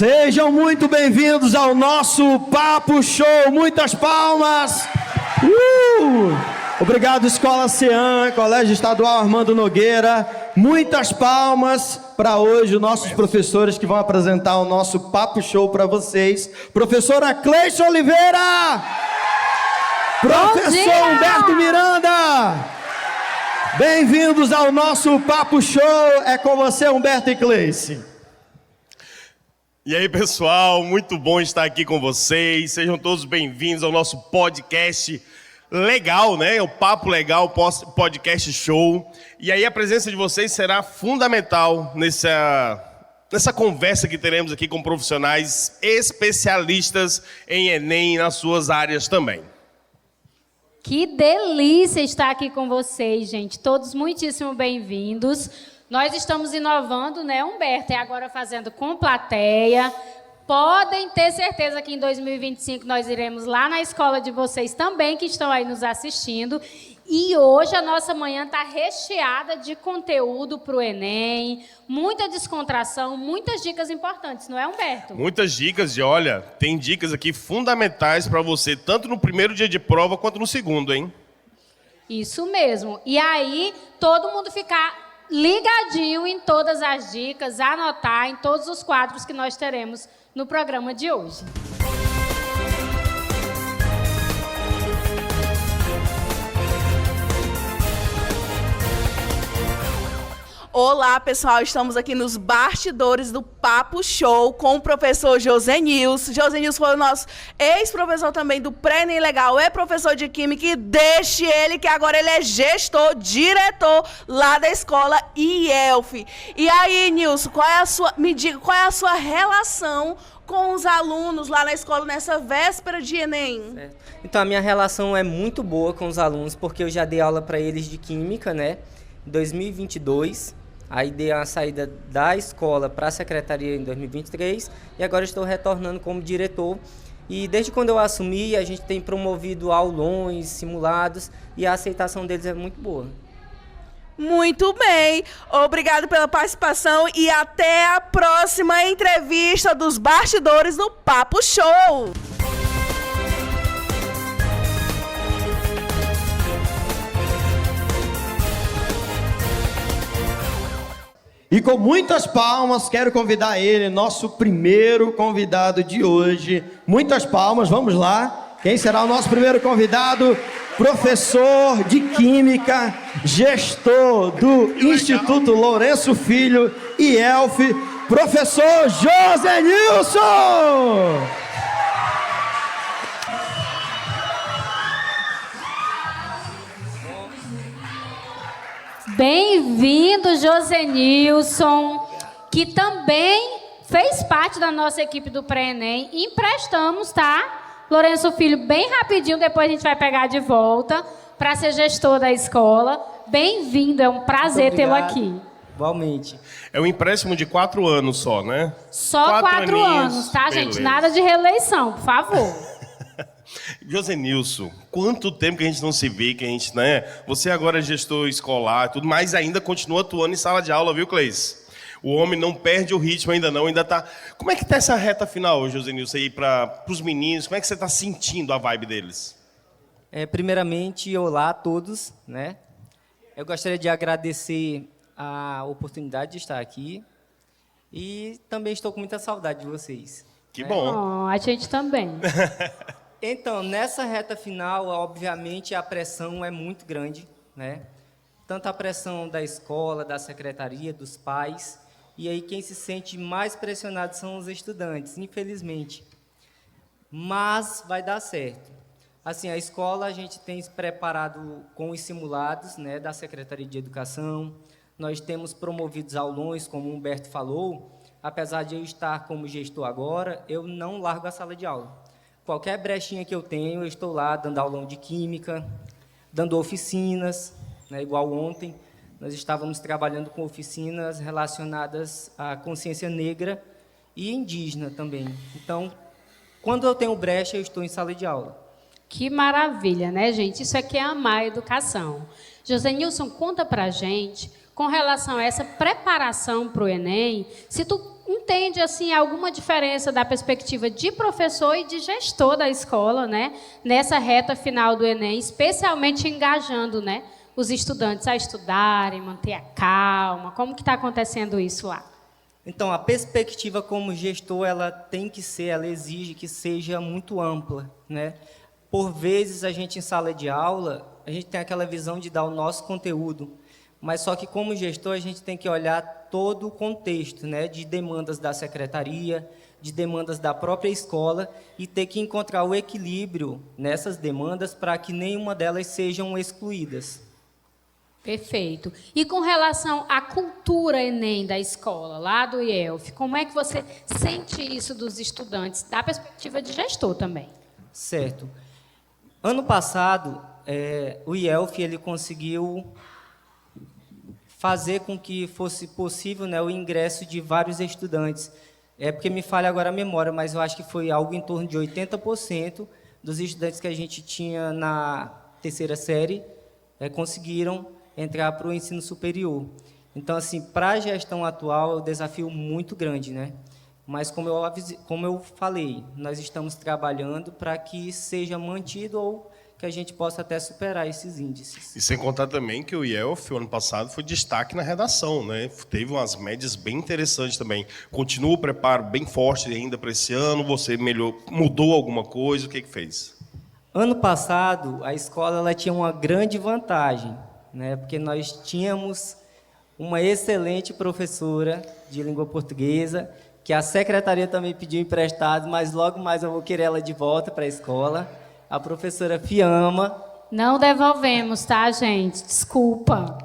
Sejam muito bem-vindos ao nosso Papo Show. Muitas palmas. Obrigado, Escola CEAM, Colégio Estadual Armando Nogueira. Muitas palmas para hoje, os nossos professores que vão apresentar o nosso Papo Show para vocês. Professora Cleice Oliveira. Professor Humberto Miranda. Bem-vindos ao nosso Papo Show. É com você, Humberto e Cleice. E aí, pessoal, muito bom estar aqui com vocês. Sejam todos bem-vindos ao nosso podcast legal, né? O Papo Legal, podcast show. E aí a presença de vocês será fundamental nessa conversa que teremos aqui com profissionais especialistas em Enem e nas suas áreas também. Que delícia estar aqui com vocês, gente. Todos muitíssimo bem-vindos. Nós estamos inovando, né, Humberto? E agora fazendo com plateia. Podem ter certeza que em 2025 nós iremos lá na escola de vocês também, que estão aí nos assistindo. E hoje a nossa manhã está recheada de conteúdo para o Enem, muita descontração, muitas dicas importantes, não é, Humberto? Muitas dicas, e olha, tem dicas aqui fundamentais para você, tanto no primeiro dia de prova quanto no segundo, hein? Isso mesmo. E aí, todo mundo ficar ligadinho em todas as dicas, anotar em todos os quadros que nós teremos no programa de hoje. Olá, pessoal, estamos aqui nos bastidores do Papo Show com o professor José Nilson. José Nilson foi o nosso ex-professor também do Pré-ENEM Legal, é professor de Química, e deixe ele que agora ele é gestor, diretor lá da escola IELF. E aí, Nilson, me diga, qual é a sua relação com os alunos lá na escola nessa véspera de Enem? Certo. Então, a minha relação é muito boa com os alunos, porque eu já dei aula para eles de Química, né, em 2022. Aí dei a saída da escola para a secretaria em 2023 e agora estou retornando como diretor. E desde quando eu assumi, a gente tem promovido aulões, simulados, e a aceitação deles é muito boa. Muito bem, obrigado pela participação e até a próxima entrevista dos bastidores do Papo Show. E com muitas palmas, quero convidar ele, nosso primeiro convidado de hoje. Muitas palmas, vamos lá. Quem será o nosso primeiro convidado? Professor de Química, gestor do Instituto Lourenço Filho, IELF, professor José Nilson! Bem-vindo, José Nilson, que também fez parte da nossa equipe do Pré-ENEM. Emprestamos, tá? Lourenço Filho, bem rapidinho, depois a gente vai pegar de volta para ser gestor da escola. Bem-vindo, é um prazer tê-lo aqui. Igualmente. É um empréstimo de 4 anos só, né? Só 4 anos, tá, gente? Beleza. Nada de reeleição, por favor. José Nilson, quanto tempo que a gente não se vê, que a gente, né? Você agora é gestor escolar, tudo, mas ainda continua atuando em sala de aula, viu, Cleice? O homem não perde o ritmo ainda tá. Como é que tá essa reta final, José Nilson, aí para os meninos? Como é que você está sentindo a vibe deles? Primeiramente, olá a todos, né? Eu gostaria de agradecer a oportunidade de estar aqui e também estou com muita saudade de vocês. Que bom. Oh, a gente também. Então, nessa reta final, obviamente, a pressão é muito grande, né? Tanto a pressão da escola, da secretaria, dos pais, e aí quem se sente mais pressionado são os estudantes, infelizmente. Mas vai dar certo. Assim, a escola a gente tem se preparado com os simulados, né, da Secretaria de Educação. Nós temos promovido aulões, como o Humberto falou. Apesar de eu estar como gestor agora, eu não largo a sala de aula. Qualquer brechinha que eu tenho, eu estou lá dando aulão de Química, dando oficinas, né, igual ontem. Nós estávamos trabalhando com oficinas relacionadas à consciência negra e indígena também. Então, quando eu tenho brecha, eu estou em sala de aula. Que maravilha, né, gente? Isso aqui é amar a educação. José Nilson, conta pra gente, com relação a essa preparação para o Enem, se tu entende assim alguma diferença da perspectiva de professor e de gestor da escola, né? Nessa reta final do Enem, especialmente engajando, né, os estudantes a estudarem, manter a calma. Como que está acontecendo isso lá? Então, a perspectiva como gestor, ela exige que seja muito ampla, né? Por vezes, a gente em sala de aula, a gente tem aquela visão de dar o nosso conteúdo, mas só que como gestor, a gente tem que olhar todo o contexto, né? De demandas da secretaria, de demandas da própria escola e ter que encontrar o equilíbrio nessas demandas para que nenhuma delas sejam excluídas. Perfeito. E com relação à cultura Enem da escola, lá do IELF, como é que você sente isso dos estudantes, da perspectiva de gestor também? Certo. Ano passado, o IELF ele conseguiu fazer com que fosse possível, né, o ingresso de vários estudantes. Porque me falha agora a memória, mas eu acho que foi algo em torno de 80% dos estudantes que a gente tinha na terceira série conseguiram entrar para o ensino superior. Então, assim, para a gestão atual, é um desafio muito grande, né? Mas, como eu falei, nós estamos trabalhando para que seja mantido ou que a gente possa até superar esses índices. E sem contar também que o IELF, o ano passado, foi destaque na redação, né? Teve umas médias bem interessantes também. Continua o preparo bem forte ainda para esse ano? Você mudou alguma coisa? O que fez? Ano passado, a escola ela tinha uma grande vantagem, né? Porque nós tínhamos uma excelente professora de língua portuguesa, que a secretaria também pediu emprestado, mas logo mais eu vou querer ela de volta para a escola. A professora Fiamma. Não devolvemos, tá, gente? Desculpa.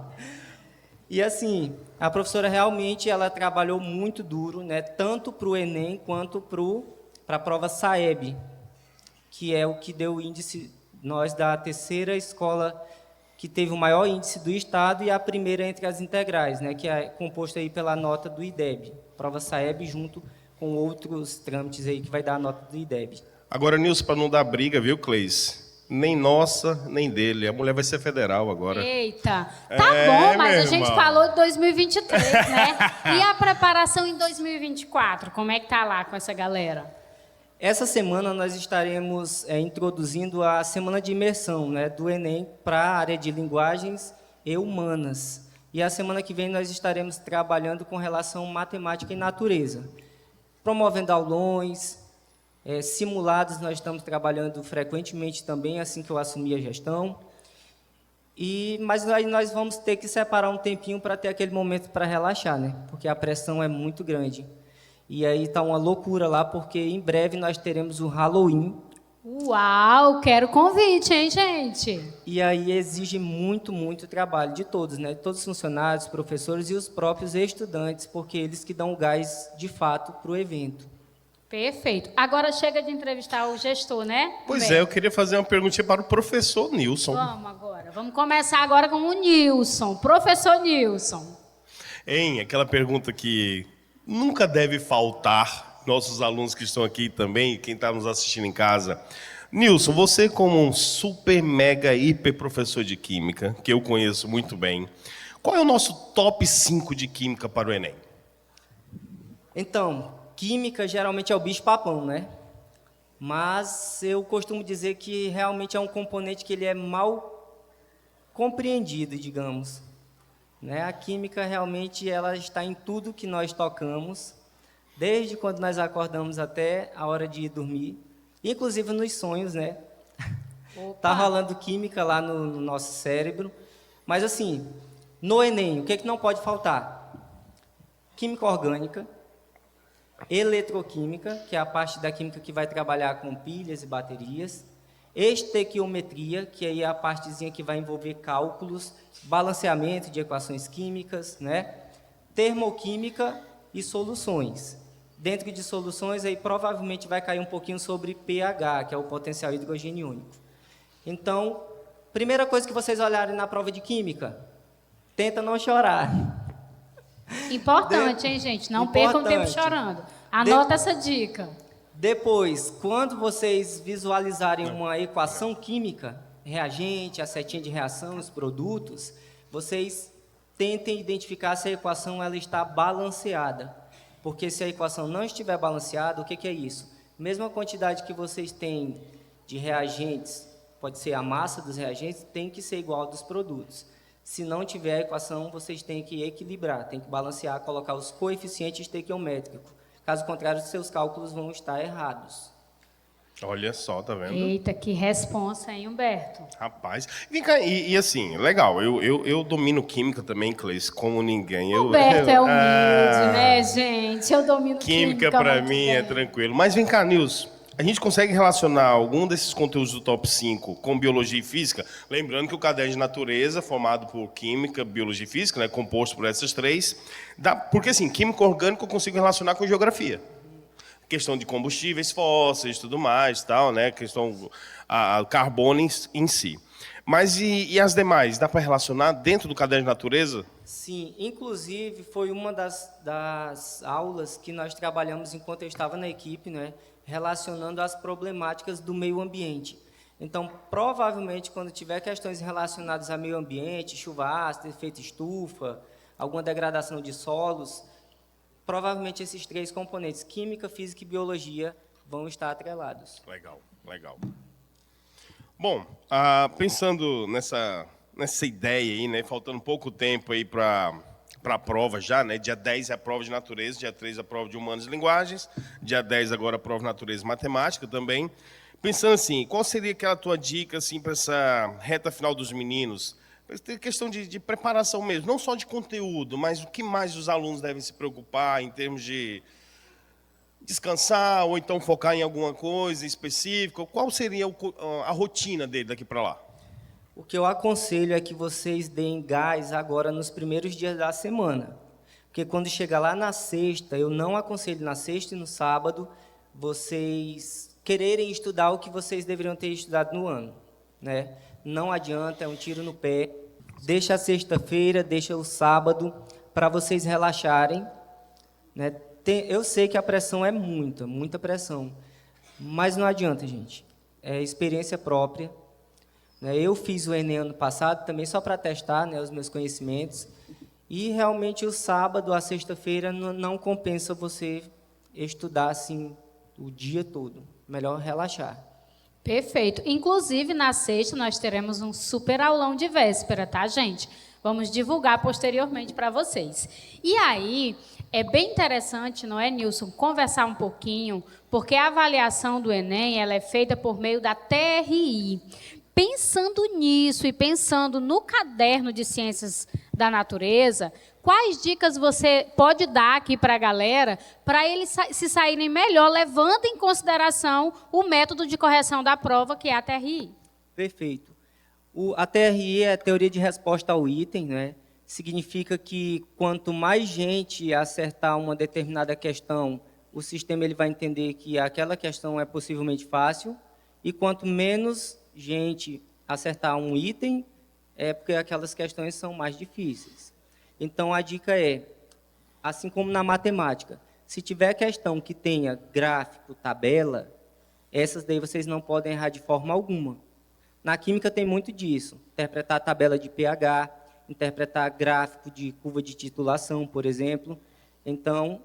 E assim, a professora realmente ela trabalhou muito duro, né? Tanto para o Enem quanto para a prova SAEB, que é o que deu o índice, nós da terceira escola que teve o maior índice do estado e a primeira entre as integrais, né? Que é composta aí pela nota do IDEB. Prova SAEB junto com outros trâmites aí que vai dar a nota do IDEB. Agora, Nilson, para não dar briga, viu, Cleis? Nem nossa, nem dele. A mulher vai ser federal agora. Eita, tá bom, mas a gente irmão. falou de 2023, né? E a preparação em 2024, como é que tá lá com essa galera? Essa semana nós estaremos introduzindo a semana de imersão, né, do Enem para a área de linguagens e humanas. E a semana que vem nós estaremos trabalhando com relação matemática e natureza, promovendo aulões, simulados nós estamos trabalhando frequentemente também, assim que eu assumi a gestão. Mas nós vamos ter que separar um tempinho para ter aquele momento para relaxar, né? Porque a pressão é muito grande. E aí está uma loucura lá, porque em breve nós teremos o Halloween. Uau, quero convite, hein, gente? E aí exige muito, muito trabalho de todos, né? Todos os funcionários, professores e os próprios estudantes, porque eles que dão o gás, de fato, para o evento. Perfeito. Agora chega de entrevistar o gestor, né? Pois eu queria fazer uma perguntinha para o professor Nilson. Vamos agora. Vamos começar agora com o Nilson. Professor Nilson. Aquela pergunta que nunca deve faltar, nossos alunos que estão aqui também, quem está nos assistindo em casa. Nilson, você como um super, mega, hiper professor de Química, que eu conheço muito bem, qual é o nosso top 5 de Química para o Enem? Então, Química geralmente é o bicho-papão, né? Mas eu costumo dizer que realmente é um componente que ele é mal compreendido, digamos. Né? A Química realmente ela está em tudo que nós tocamos, desde quando nós acordamos até a hora de ir dormir, inclusive nos sonhos, né? Tá rolando Química lá no nosso cérebro. Mas assim, no Enem, o que é que não pode faltar? Química orgânica, eletroquímica, que é a parte da química que vai trabalhar com pilhas e baterias, estequiometria, que aí é a partezinha que vai envolver cálculos, balanceamento de equações químicas, né? Termoquímica e soluções. Dentro de soluções, aí provavelmente vai cair um pouquinho sobre pH, que é o potencial hidrogeniônico. Então, primeira coisa que vocês olharem na prova de química, tenta não chorar. Importante, hein, gente? Não percam tempo chorando. Anota essa dica. Depois, quando vocês visualizarem uma equação química, reagente, a setinha de reação, os produtos, vocês tentem identificar se a equação ela está balanceada. Porque se a equação não estiver balanceada, o que é isso? Mesma quantidade que vocês têm de reagentes, pode ser a massa dos reagentes, tem que ser igual dos produtos. Se não tiver a equação, vocês têm que equilibrar, tem que balancear, colocar os coeficientes estequiométricos. Caso contrário, seus cálculos vão estar errados. Olha só, tá vendo? Eita, que responsa, hein, Humberto? Rapaz, vem cá, e assim, legal, eu domino química também, Cleice, como ninguém. Humberto é humilde, né, gente? Eu domino Química química pra muito mim bem. é tranquilo. Mas vem cá, Nilson, a gente consegue relacionar algum desses conteúdos do top 5 com biologia e física? Lembrando que o caderno de natureza, formado por química, biologia e física, né, composto por essas três, porque assim, química orgânica eu consigo relacionar com geografia. Questão de combustíveis fósseis, tudo mais, tal, né? Questão a carbono em si. Mas e as demais? Dá para relacionar dentro do caderno de natureza? Sim, inclusive foi uma das aulas que nós trabalhamos enquanto eu estava na equipe, né, relacionando as problemáticas do meio ambiente. Então, provavelmente, quando tiver questões relacionadas ao meio ambiente, chuva ácida, efeito estufa, alguma degradação de solos, provavelmente esses três componentes, química, física e biologia, vão estar atrelados. Legal, legal. Bom, pensando nessa ideia aí, né, faltando pouco tempo aí para a prova já, né, dia 10 é a prova de natureza, dia 3 é a prova de humanas e linguagens, dia 10 agora a prova de natureza e matemática também. Pensando assim, qual seria aquela tua dica assim, para essa reta final dos meninos? Tem questão de preparação mesmo, não só de conteúdo, mas o que mais os alunos devem se preocupar em termos de descansar ou então focar em alguma coisa específica? Qual seria a rotina dele daqui para lá? O que eu aconselho é que vocês deem gás agora nos primeiros dias da semana. Porque quando chegar lá na sexta, eu não aconselho na sexta e no sábado, vocês quererem estudar o que vocês deveriam ter estudado no ano, né? Não adianta, é um tiro no pé. Deixa a sexta-feira, deixa o sábado, para vocês relaxarem, né? Eu sei que a pressão é muita pressão, mas não adianta, gente. É experiência própria. Né? Eu fiz o Enem ano passado também só para testar, né, os meus conhecimentos, e realmente o sábado, a sexta-feira, não compensa você estudar assim o dia todo. Melhor relaxar. Perfeito. Inclusive, na sexta, nós teremos um super aulão de véspera, tá, gente? Vamos divulgar posteriormente para vocês. E aí, é bem interessante, não é, Nilson, conversar um pouquinho, porque a avaliação do Enem ela é feita por meio da TRI. Pensando nisso e pensando no caderno de Ciências da Natureza, quais dicas você pode dar aqui para a galera para eles se saírem melhor, levando em consideração o método de correção da prova, que é a TRI? Perfeito. A TRI é a teoria de resposta ao item, né? Significa que quanto mais gente acertar uma determinada questão, o sistema ele vai entender que aquela questão é possivelmente fácil, e quanto menos gente acertar um item, é porque aquelas questões são mais difíceis. Então, a dica é, assim como na matemática, se tiver questão que tenha gráfico, tabela, essas daí vocês não podem errar de forma alguma. Na química tem muito disso, interpretar a tabela de pH, interpretar gráfico de curva de titulação, por exemplo. Então,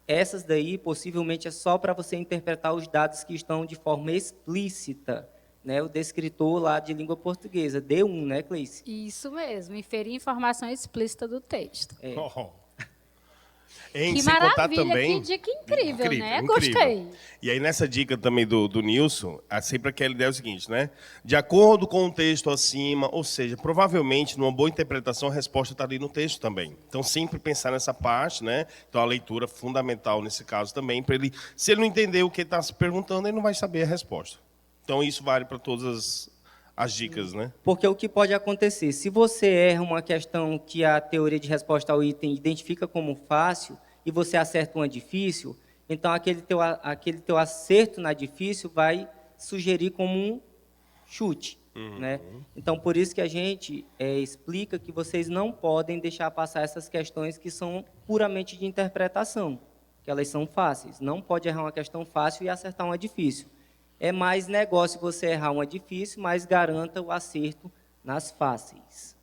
essas daí possivelmente é só para você interpretar os dados que estão de forma explícita, né? O descritor lá de língua portuguesa, D1, né, Cleice? Isso mesmo, inferir informação explícita do texto. É. Hein, Que sem contar maravilha, também, que dica incrível, né? incrível. Gostei. E aí, nessa dica também do Nilson, sempre aquela ideia é o seguinte, né? De acordo com o texto acima, ou seja, provavelmente, numa boa interpretação, a resposta está ali no texto também. Então, sempre pensar nessa parte, né? Então, a leitura é fundamental nesse caso também, para ele, se ele não entender o que está se perguntando, ele não vai saber a resposta. Então, isso vale para todas as dicas, né? Porque o que pode acontecer, se você erra uma questão que a teoria de resposta ao item identifica como fácil e você acerta uma difícil, então aquele teu acerto na difícil vai sugerir como um chute. Né? Então, por isso que a gente explica que vocês não podem deixar passar essas questões que são puramente de interpretação, que elas são fáceis. Não pode errar uma questão fácil e acertar uma difícil. É mais negócio você errar uma difícil, mas garanta o acerto nas fáceis.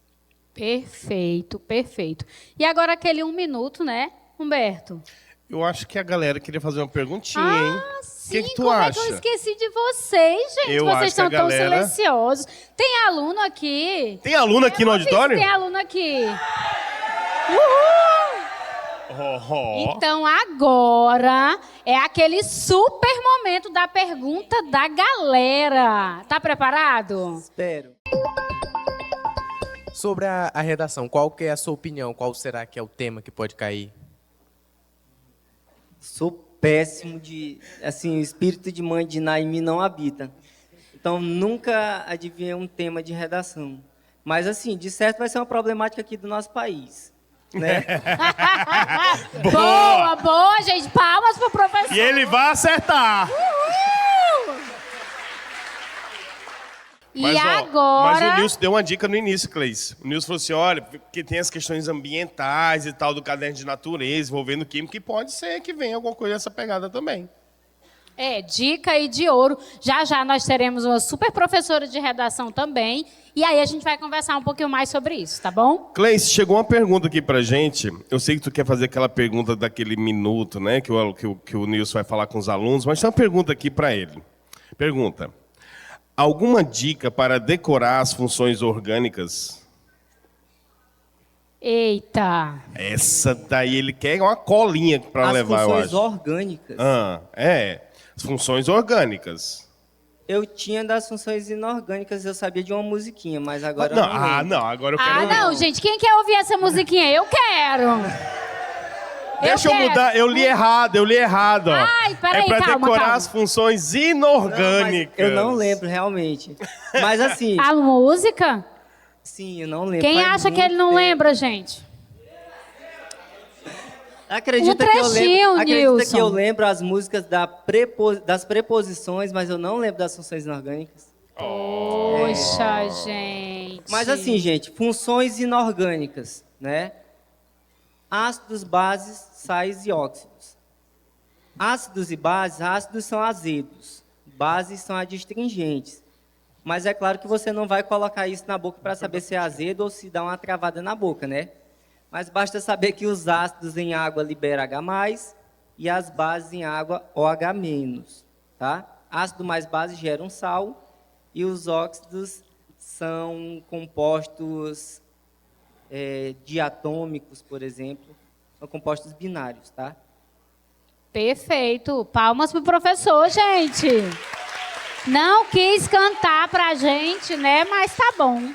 Perfeito, perfeito. E agora aquele 1 minuto, né, Humberto? Eu acho que a galera queria fazer uma perguntinha, hein? Sim, O que tu como acha? é que eu esqueci de vocês, gente? Eu Vocês acho que estão a tão galera- silenciosos. Tem aluno aqui? Tem aluno aqui no Eu vi se auditório? Tem aluno aqui. Uhul! Oh. Então agora é aquele super momento da pergunta da galera. Tá preparado? Espero. Sobre a redação, qual que é a sua opinião? Qual será que é o tema que pode cair? Sou péssimo de... Assim, o espírito de mãe de Ná em mim não habita. Então, nunca adivinhei um tema de redação. Mas, assim, de certo vai ser uma problemática aqui do nosso país. Né? Boa, boa, gente. Palmas pro professor. E ele vai acertar. E Mas agora... o Nilson deu uma dica no início, Cleis. O Nilson falou assim, olha, porque tem as questões ambientais e tal, do caderno de natureza, envolvendo química, que pode ser que venha alguma coisa dessa pegada também. Dica aí de ouro. Já já nós teremos uma super professora de redação também. E aí a gente vai conversar um pouquinho mais sobre isso, tá bom? Cleis, chegou uma pergunta aqui pra gente. Eu sei que tu quer fazer aquela pergunta daquele minuto, né? Que o Nilson vai falar com os alunos, mas tem uma pergunta aqui pra ele. Pergunta. Alguma dica para decorar as funções orgânicas? Eita. Essa daí ele quer uma colinha pra As levar, eu funções acho. orgânicas. As funções orgânicas. Eu tinha das funções inorgânicas, eu sabia de uma musiquinha, mas agora Não, eu não lembro. não, agora eu quero ouvir. Não, gente. Quem quer ouvir essa musiquinha? Eu quero. Deixa eu quero. mudar, eu li errado. Ó. Ai, peraí, é pra calma, decorar calma. as funções Não, inorgânicas. mas eu não lembro, realmente. Mas assim, A música? sim, eu não lembro. Quem Faz acha que muito ele não tempo. lembra, gente? Acredita Um que eu trechinho, lembro, acredita Nilson. que eu lembro as músicas das preposições, mas eu não lembro das funções inorgânicas. Poxa, gente. Mas assim, gente, funções inorgânicas, né? Ácidos, bases, sais e óxidos. Ácidos e bases, ácidos são azedos, bases são adstringentes. Mas é claro que você não vai colocar isso na boca para saber se é azedo ou se dá uma travada na boca, né? Mas basta saber que os ácidos em água liberam H+, e as bases em água OH-, tá? Ácido mais base gera um sal, e os óxidos são compostos diatômicos, por exemplo, são compostos binários, tá? Perfeito. Palmas pro professor, gente. Não quis cantar pra gente, né? Mas tá bom.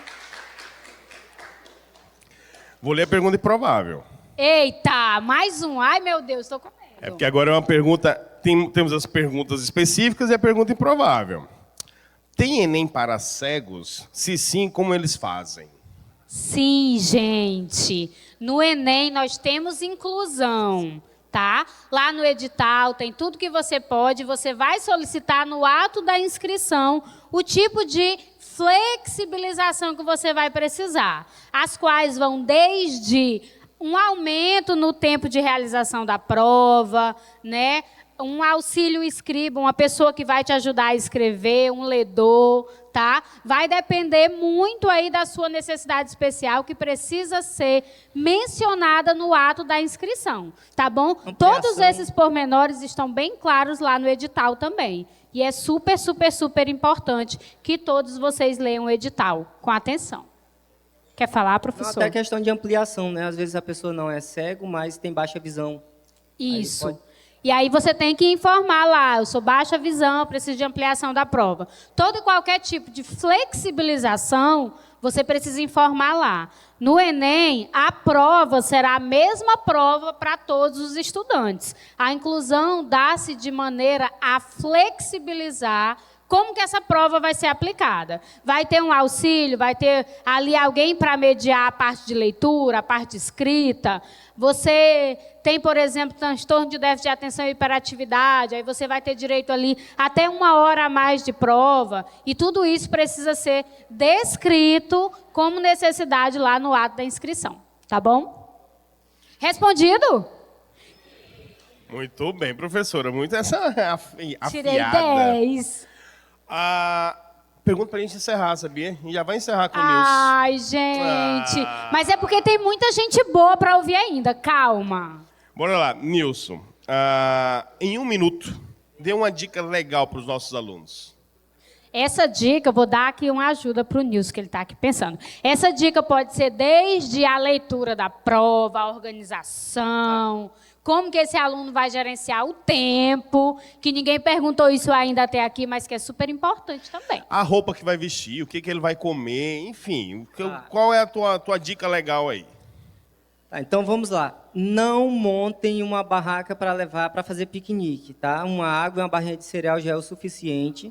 Vou ler a pergunta improvável. Eita, mais um. Ai, meu Deus, tô com medo. É porque agora é uma pergunta... Temos as perguntas específicas e a pergunta improvável. Tem Enem para cegos? Se sim, como eles fazem? Sim, gente. No Enem nós temos inclusão, tá? Lá no edital tem tudo que você pode. Você vai solicitar no ato da inscrição o tipo de flexibilização que você vai precisar, as quais vão desde um aumento no tempo de realização da prova, né? Um auxílio escriba, uma pessoa que vai te ajudar a escrever, um ledor, tá? Vai depender muito aí da sua necessidade especial que precisa ser mencionada no ato da inscrição, tá bom? Ampliação. Todos esses pormenores estão bem claros lá no edital também. E é super, super, super importante que todos vocês leiam o edital com atenção. Quer falar, Não, professor? até questão de ampliação, né? Às vezes a pessoa não é cego, mas tem baixa visão. Isso. Aí pode- E aí você tem que informar lá, eu sou baixa visão, eu preciso de ampliação da prova. Todo e qualquer tipo de flexibilização, você precisa informar lá. No Enem, a prova será a mesma prova para todos os estudantes. A inclusão dá-se de maneira a flexibilizar como que essa prova vai ser aplicada. Vai ter um auxílio, vai ter ali alguém para mediar a parte de leitura, a parte escrita. Você tem, por exemplo, transtorno de déficit de atenção e hiperatividade, aí você vai ter direito ali até 1 hora a mais de prova, e tudo isso precisa ser descrito como necessidade lá no ato da inscrição, tá bom? Respondido? Muito bem, professora. Muito essa afiada. Tirei 10. Pergunta pra gente encerrar, sabia? E já vai encerrar com o Nilson. Ai, gente. Mas é porque tem muita gente boa para ouvir ainda. Calma. Bora lá, Nilson. em 1 minuto, dê uma dica legal para os nossos alunos. Essa dica, eu vou dar aqui uma ajuda para o Nilson, que ele está aqui pensando. Essa dica pode ser desde a leitura da prova, a organização, como que esse aluno vai gerenciar o tempo, que ninguém perguntou isso ainda até aqui, mas que é super importante também. A roupa que vai vestir, o que ele vai comer, enfim. Qual é a tua dica legal aí? Tá, então vamos lá. Não montem uma barraca para levar para fazer piquenique, tá? Uma água e uma barrinha de cereal já é o suficiente.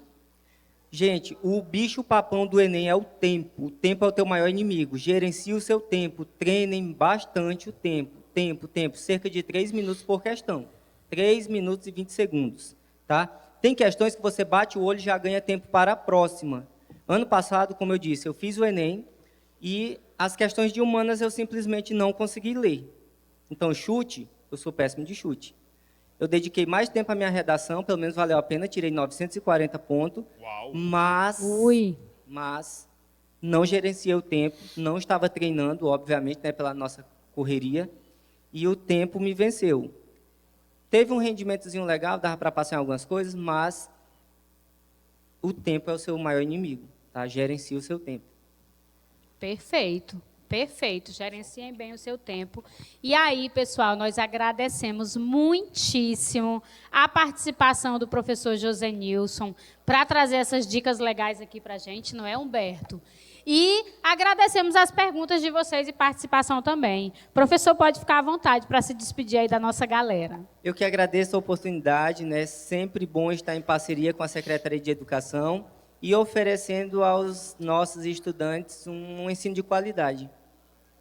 Gente, o bicho-papão do Enem é o tempo. O tempo é o teu maior inimigo. Gerencie o seu tempo. Treinem bastante o tempo. Tempo. Cerca de 3 minutos por questão. 3 minutos e 20 segundos. Tá? Tem questões que você bate o olho e já ganha tempo para a próxima. Ano passado, como eu disse, eu fiz o Enem e as questões de humanas eu simplesmente não consegui ler. Então, chute, eu sou péssimo de chute. Eu dediquei mais tempo à minha redação, pelo menos valeu a pena, tirei 940 pontos. Uau. Mas não gerenciei o tempo, não estava treinando, obviamente, né, pela nossa correria, e o tempo me venceu. Teve um rendimentozinho legal, dava para passar em algumas coisas, mas o tempo é o seu maior inimigo, tá? Gerencie o seu tempo. Perfeito. Gerenciem bem o seu tempo. E aí, pessoal, nós agradecemos muitíssimo a participação do professor José Nilson para trazer essas dicas legais aqui para a gente, não é, Humberto? E agradecemos as perguntas de vocês e participação também. O professor pode ficar à vontade para se despedir aí da nossa galera. Eu que agradeço a oportunidade, né? Sempre bom estar em parceria com a Secretaria de Educação e oferecendo aos nossos estudantes um ensino de qualidade.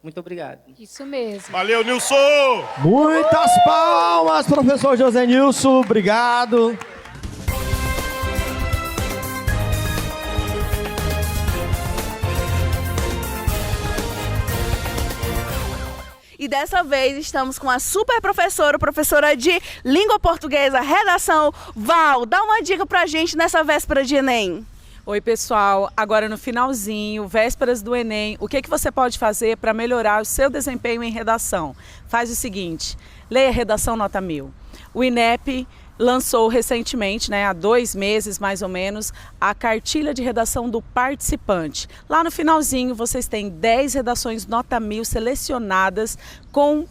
Muito obrigado. Isso mesmo. Valeu, Nilson! Muitas palmas, professor José Nilson. Obrigado. E dessa vez estamos com a super professora de língua portuguesa, redação, Val. Dá uma dica pra gente nessa véspera de Enem. Oi, pessoal. Agora no finalzinho, vésperas do Enem, o que você pode fazer para melhorar o seu desempenho em redação? Faz o seguinte, leia a redação nota 1000. O INEP lançou recentemente, há 2 meses mais ou menos, a cartilha de redação do participante. Lá no finalzinho vocês têm 10 redações nota 1000 selecionadas com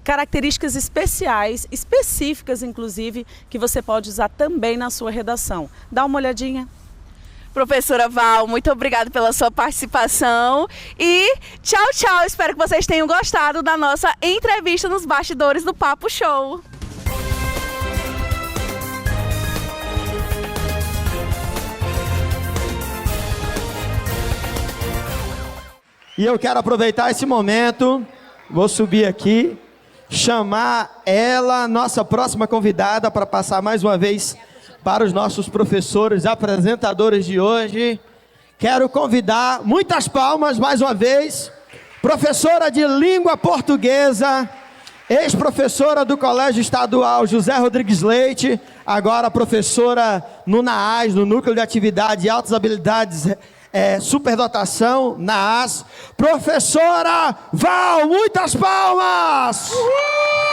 características especiais, específicas inclusive, que você pode usar também na sua redação. Dá uma olhadinha. Professora Val, muito obrigada pela sua participação e tchau, tchau. Espero que vocês tenham gostado da nossa entrevista nos bastidores do Papo Show. E eu quero aproveitar esse momento, vou subir aqui, chamar ela, nossa próxima convidada, para passar mais uma vez para os nossos professores, apresentadores de hoje. Quero convidar, muitas palmas mais uma vez, professora de língua portuguesa, ex-professora do Colégio Estadual José Rodrigues Leite, agora professora no NAAS, no Núcleo de Atividade e Altas Habilidades Superdotação, NAAS, professora Val, muitas palmas!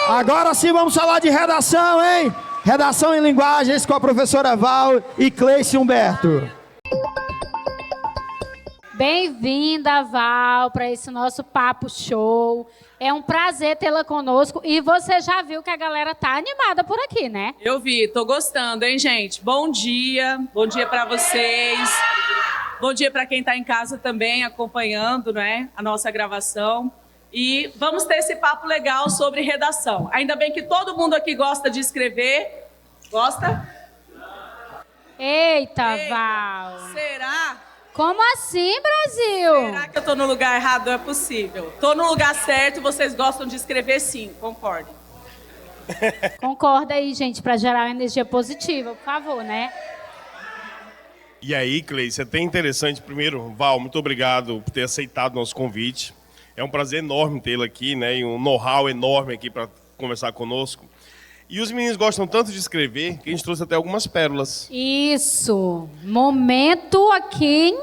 Agora sim vamos falar de redação, hein? Redação em linguagens com a professora Val e Cleice Humberto. Bem-vinda, Val, para esse nosso Papo Show. É um prazer tê-la conosco. E você já viu que a galera tá animada por aqui, né? Eu vi, tô gostando, hein, gente? Bom dia para vocês. Bom dia para quem tá em casa também acompanhando, né, a nossa gravação. E vamos ter esse papo legal sobre redação. Ainda bem que todo mundo aqui gosta de escrever. Gosta? Eita, Val. Será? Como assim, Brasil? Será que eu tô no lugar errado? Não é possível. Tô no lugar certo e vocês gostam de escrever sim, concordem. Concorda aí, gente, para gerar energia positiva, por favor, né? E aí, Cleice, é até interessante. Primeiro, Val, muito obrigado por ter aceitado o nosso convite. É um prazer enorme tê-la aqui, né? E um know-how enorme aqui para conversar conosco. E os meninos gostam tanto de escrever que a gente trouxe até algumas pérolas. Isso. Momento aqui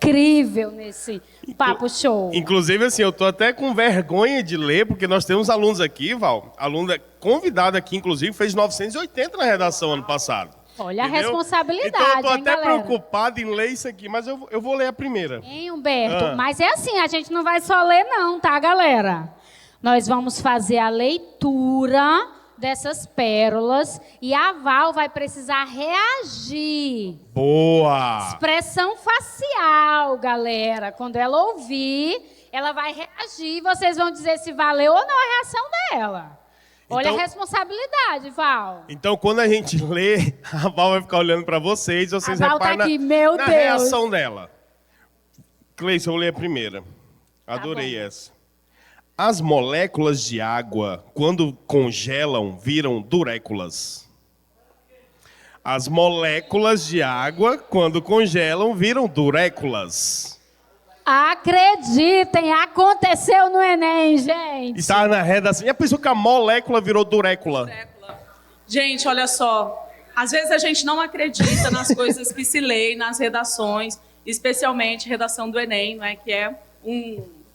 incrível nesse Papo Show. Inclusive, assim, eu tô até com vergonha de ler, porque nós temos alunos aqui, Val, aluna convidada aqui, inclusive, fez 980 na redação ano passado. Olha Entendeu? a responsabilidade, então eu tô hein, até galera? preocupado em ler isso aqui, mas eu vou ler a primeira. Hein, Humberto? Mas é assim, a gente não vai só ler não, tá, galera? Nós vamos fazer a leitura dessas pérolas e a Val vai precisar reagir. Boa! Expressão facial, galera. Quando ela ouvir, ela vai reagir e vocês vão dizer se valeu ou não a reação dela. Olha Então- a responsabilidade, Val. Então, quando a gente lê, a Val vai ficar olhando para vocês, vocês A Val tá reparam aqui, meu na Deus. reação dela. Cleison, eu vou ler a primeira. Adorei bom. essa. As moléculas de água, quando congelam, viram duréculas. As moléculas de água, quando congelam, viram duréculas. Acreditem, aconteceu no Enem, gente. E tá na redação. Já pensou que a molécula virou durécula? Gente, olha só. Às vezes a gente não acredita nas coisas que se lê nas redações, especialmente redação do Enem, não é? Que é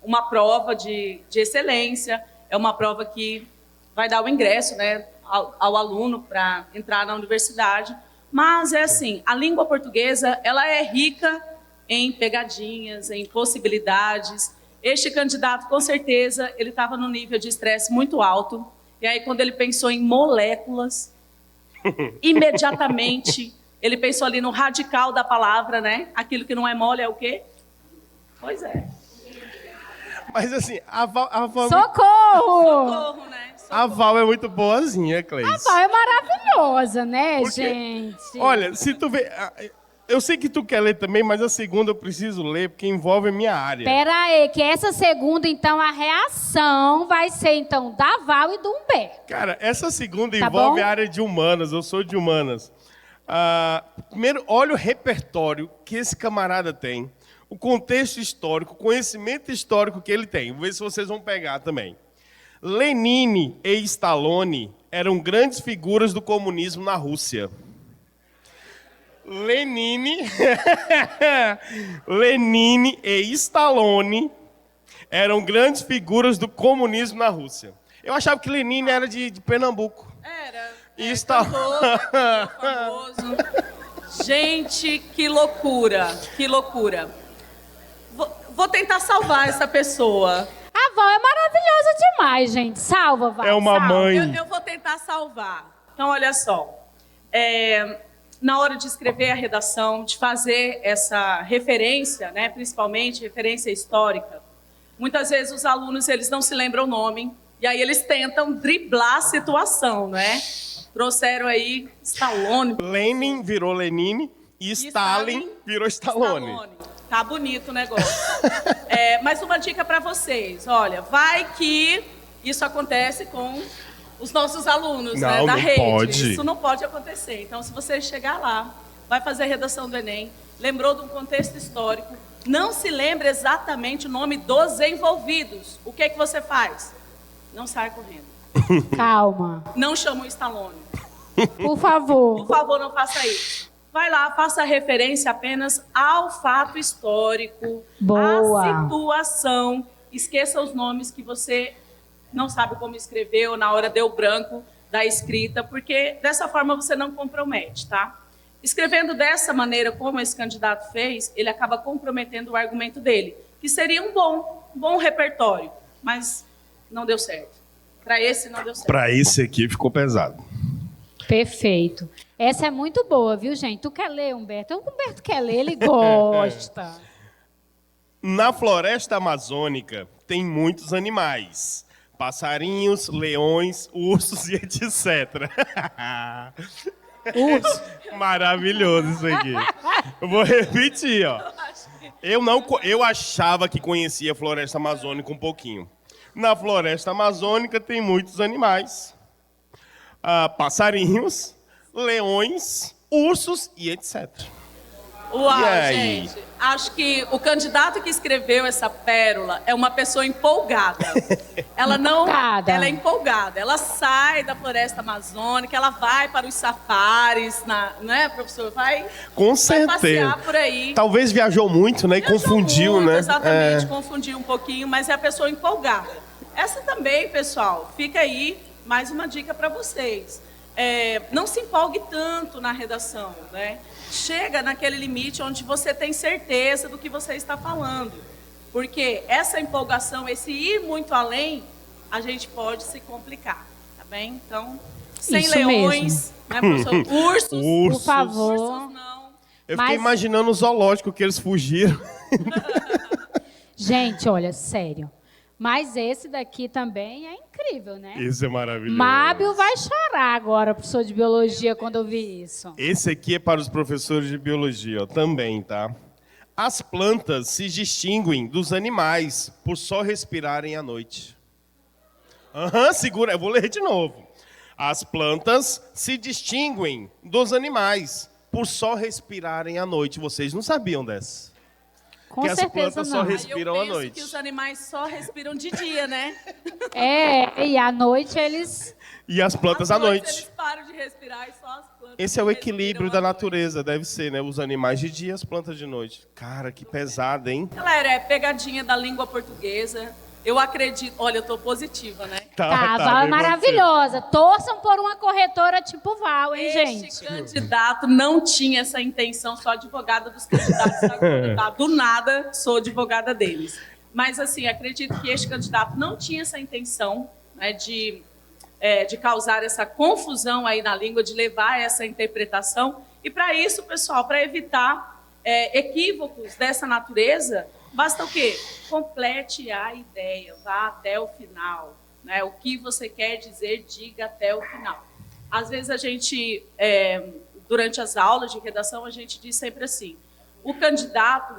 uma prova de excelência, é uma prova que vai dar o ingresso, né, ao aluno para entrar na universidade. Mas é assim, a língua portuguesa ela é rica em pegadinhas, em possibilidades. Este candidato, com certeza, ele estava num nível de estresse muito alto. E aí, quando ele pensou em moléculas, imediatamente, ele pensou ali no radical da palavra, né? Aquilo que não é mole é o quê? Pois é. Mas assim, a Val Socorro! Socorro, né? a Val é muito boazinha, A Cleison. Val é maravilhosa, né, Porque, gente? Olha, se tu vê... Eu sei que tu quer ler também, mas a segunda eu preciso ler, porque envolve a minha área. Pera aí, que essa segunda, então, a reação vai ser, então, da Val e do Humberto. Cara, essa segunda Tá envolve bom? a área de humanas, eu sou de humanas. Primeiro, olha o repertório que esse camarada tem, o contexto histórico, o conhecimento histórico que ele tem. Vou ver se vocês vão pegar também. Lenin e Stallone eram grandes figuras do comunismo na Rússia. Lenin e Stallone eram grandes figuras do comunismo na Rússia. Eu achava que Lenin era de Pernambuco. Era. E Stallone... Famoso. Gente, que loucura. Que loucura. Vou tentar salvar essa pessoa. A Val é maravilhosa demais, gente. Salva, Val. É uma salva. mãe. Eu vou tentar salvar. Então, olha só. Na hora de escrever a redação, de fazer essa referência, né, principalmente referência histórica, muitas vezes os alunos eles não se lembram o nome, e aí eles tentam driblar a situação, né? Trouxeram aí Stallone. Lenin virou Lenin e Stalin virou Stallone. Tá bonito o negócio. Mas uma dica para vocês. Olha, vai que isso acontece com os nossos alunos, Não, né, da não rede. pode. Isso não pode acontecer. Então, se você chegar lá, vai fazer a redação do Enem, lembrou de um contexto histórico, não se lembra exatamente o nome dos envolvidos. O que é que você faz? Não sai correndo. Calma. Não chama o Stallone. Por favor. Por favor, não faça isso. Vai lá, faça referência apenas ao fato histórico, Boa. à situação. Esqueça os nomes que você não sabe como escrever ou na hora deu branco da escrita, porque dessa forma você não compromete, tá? Escrevendo dessa maneira, como esse candidato fez, ele acaba comprometendo o argumento dele, que seria um bom repertório, mas não deu certo. Para esse não deu certo. Para esse aqui ficou pesado. Perfeito. Essa é muito boa, viu, gente? Tu quer ler, Humberto? O Humberto quer ler, ele gosta. Na floresta amazônica tem muitos animais. Passarinhos, leões, ursos e etc. Urso. Maravilhoso isso aqui. Eu vou repetir, ó. Eu achava que conhecia a floresta amazônica um pouquinho. Na floresta amazônica tem muitos animais. Passarinhos, leões, ursos e etc. Uau, E aí? gente. Acho que o candidato que escreveu essa pérola é uma pessoa empolgada. Ela não, Empolgada. ela é empolgada. Ela sai da floresta amazônica, ela vai para os safaris, não é, professor? Vai Com certeza. passear por aí. Talvez viajou muito, né? E Viajou confundiu, muito, né? Exatamente, confundiu um pouquinho, mas é a pessoa empolgada. Essa também, pessoal, fica aí mais uma dica para vocês. Não se empolgue tanto na redação, né? Chega naquele limite onde você tem certeza do que você está falando. Porque essa empolgação, esse ir muito além, a gente pode se complicar, tá bem? Então, sem Isso leões, né, professor? Ursos, Ursos. Por favor. ursos não. Eu Mas- fiquei imaginando o zoológico que eles fugiram. Gente, olha, sério. Mas esse daqui também é incrível, né? Isso é maravilhoso. Mábio vai chorar agora, professor de biologia, quando eu vi isso. Esse aqui é para os professores de biologia, ó, também, tá? As plantas se distinguem dos animais por só respirarem à noite. Segura, eu vou ler de novo. As plantas se distinguem dos animais por só respirarem à noite. Vocês não sabiam dessa? Com Que as certeza plantas só não. respiram à Aí eu penso noite. que os animais só respiram de dia, né? E à noite eles... E as plantas à noite. Eles param de respirar e só as plantas. Esse é o que equilíbrio respiram da à noite. natureza, deve ser, né? Os animais de dia, as plantas de noite. Cara, que pesado, hein? Galera, é pegadinha da língua portuguesa. Eu acredito. Olha, eu tô positiva, né? Tá, Val é bem maravilhosa. Torçam por uma corretora tipo Val, hein, gente? Este candidato não tinha essa intenção, sou advogada dos candidatos agora, tá? Do nada, sou advogada deles. Mas, assim, acredito que este candidato não tinha essa intenção, né, de causar essa confusão aí na língua, de levar essa interpretação. E, para isso, pessoal, para evitar equívocos dessa natureza, basta o quê? Complete a ideia, vá até o final. Né? O que você quer dizer, diga até o final. Às vezes a gente, durante as aulas de redação, a gente diz sempre assim, o candidato,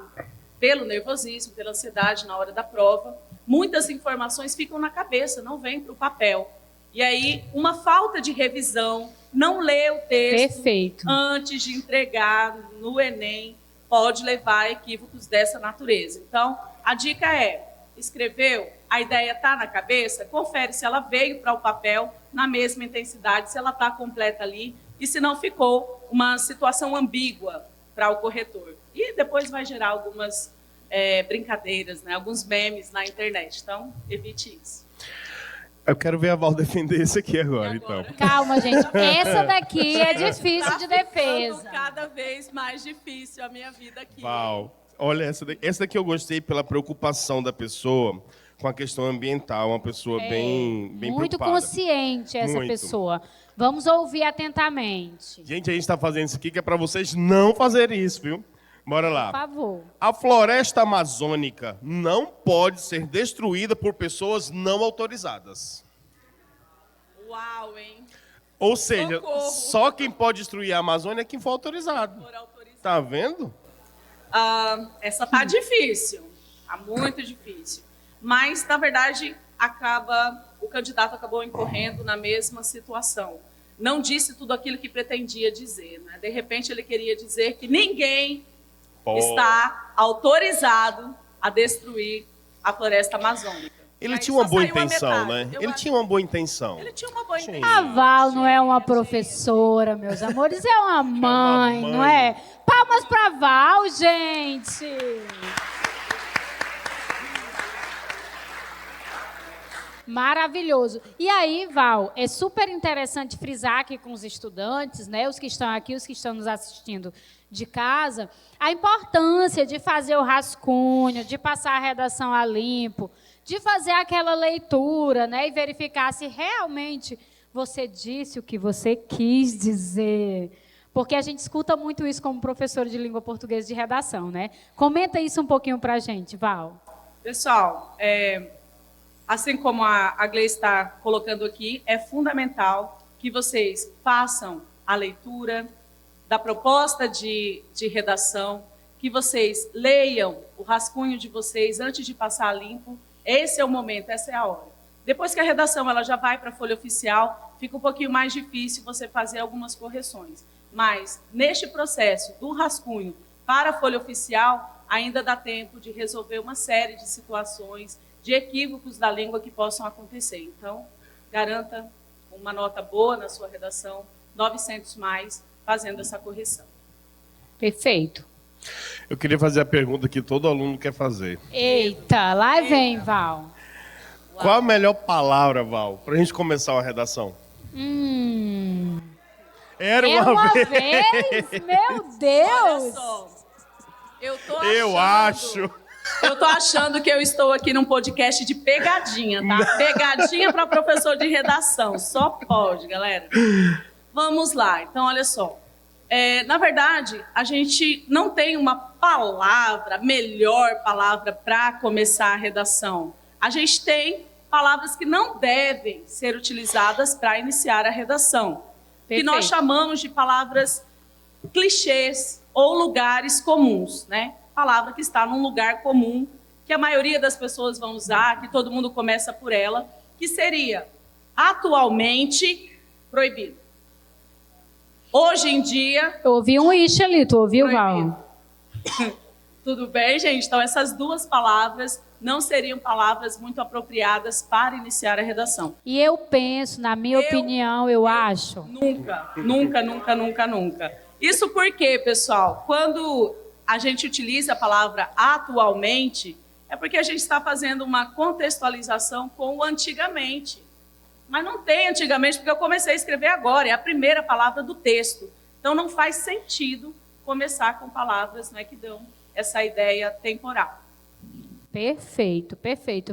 pelo nervosismo, pela ansiedade na hora da prova, muitas informações ficam na cabeça, não vêm para o papel. E aí, uma falta de revisão, não ler o texto Perfeito. antes de entregar no Enem, pode levar a equívocos dessa natureza. Então, a dica é, escreveu, a ideia está na cabeça, confere se ela veio para o papel na mesma intensidade, se ela está completa ali, e se não ficou uma situação ambígua para o corretor. E depois vai gerar algumas brincadeiras, né? Alguns memes na internet. Então, evite isso. Eu quero ver a Val defender esse aqui agora, então. Calma, gente. Essa daqui é difícil de Tá ficando defesa. cada vez mais difícil a minha vida aqui. Val, olha, essa daqui eu gostei pela preocupação da pessoa com a questão ambiental, uma pessoa bem Muito preocupada. consciente essa Muito. pessoa. Vamos ouvir atentamente. Gente, a gente está fazendo isso aqui que é para vocês não fazerem isso, viu? Bora Por lá. favor. A floresta amazônica não pode ser destruída por pessoas não autorizadas. Uau, hein? Ou seja, Socorro. só quem pode destruir a Amazônia é quem for autorizado. Por autorizar. Tá vendo? Essa tá difícil, tá muito difícil. Mas, na verdade, o candidato acabou incorrendo na mesma situação. Não disse tudo aquilo que pretendia dizer. Né? De repente, ele queria dizer que ninguém está autorizado a destruir a floresta amazônica. Ele Aí tinha uma só boa saiu a intenção, metade. né? Eu Ele acho- tinha uma boa intenção. Ele tinha uma boa intenção. A Val não é uma professora, meus amores, é uma mãe, não é? Palmas pra Val, gente! Maravilhoso. E aí, Val, é super interessante frisar aqui com os estudantes, né, os que estão aqui, os que estão nos assistindo de casa, a importância de fazer o rascunho, de passar a redação a limpo, de fazer aquela leitura, né, e verificar se realmente você disse o que você quis dizer. Porque a gente escuta muito isso como professor de língua portuguesa de redação, né? Comenta isso um pouquinho para a gente, Val. Pessoal, assim como a Gleice está colocando aqui, é fundamental que vocês façam a leitura da proposta de redação, que vocês leiam o rascunho de vocês antes de passar a limpo. Esse é o momento, essa é a hora. Depois que a redação ela já vai para a folha oficial, fica um pouquinho mais difícil você fazer algumas correções. Mas, neste processo do rascunho, para a folha oficial, ainda dá tempo de resolver uma série de situações, de equívocos da língua que possam acontecer. Então, garanta uma nota boa na sua redação, 900 mais, fazendo essa correção. Perfeito. Eu queria fazer a pergunta que todo aluno quer fazer. Eita, lá vem, Val. Qual a melhor palavra, Val, para a gente começar uma redação? Era uma vez. Meu Deus! Olha só, eu tô achando que eu estou aqui num podcast de pegadinha, tá? Pegadinha para professor de redação. Só pode, galera. Vamos lá. Então, olha só. Na verdade, a gente não tem uma palavra, melhor palavra para começar a redação. A gente tem palavras que não devem ser utilizadas para iniciar a redação. Que nós chamamos de palavras clichês ou lugares comuns, né? Palavra que está num lugar comum, que a maioria das pessoas vão usar, que todo mundo começa por ela, que seria atualmente proibido. Hoje em dia... Eu ouvi um ixi ali, tu ouviu, Val? Tudo bem, gente? Então, essas duas palavras não seriam palavras muito apropriadas para iniciar a redação. E eu penso, na minha opinião, eu acho... Nunca. Isso porque, pessoal, quando a gente utiliza a palavra atualmente, é porque a gente está fazendo uma contextualização com o antigamente. Mas não tem antigamente, porque eu comecei a escrever agora, é a primeira palavra do texto. Então não faz sentido começar com palavras, né, que dão essa ideia temporal. Perfeito,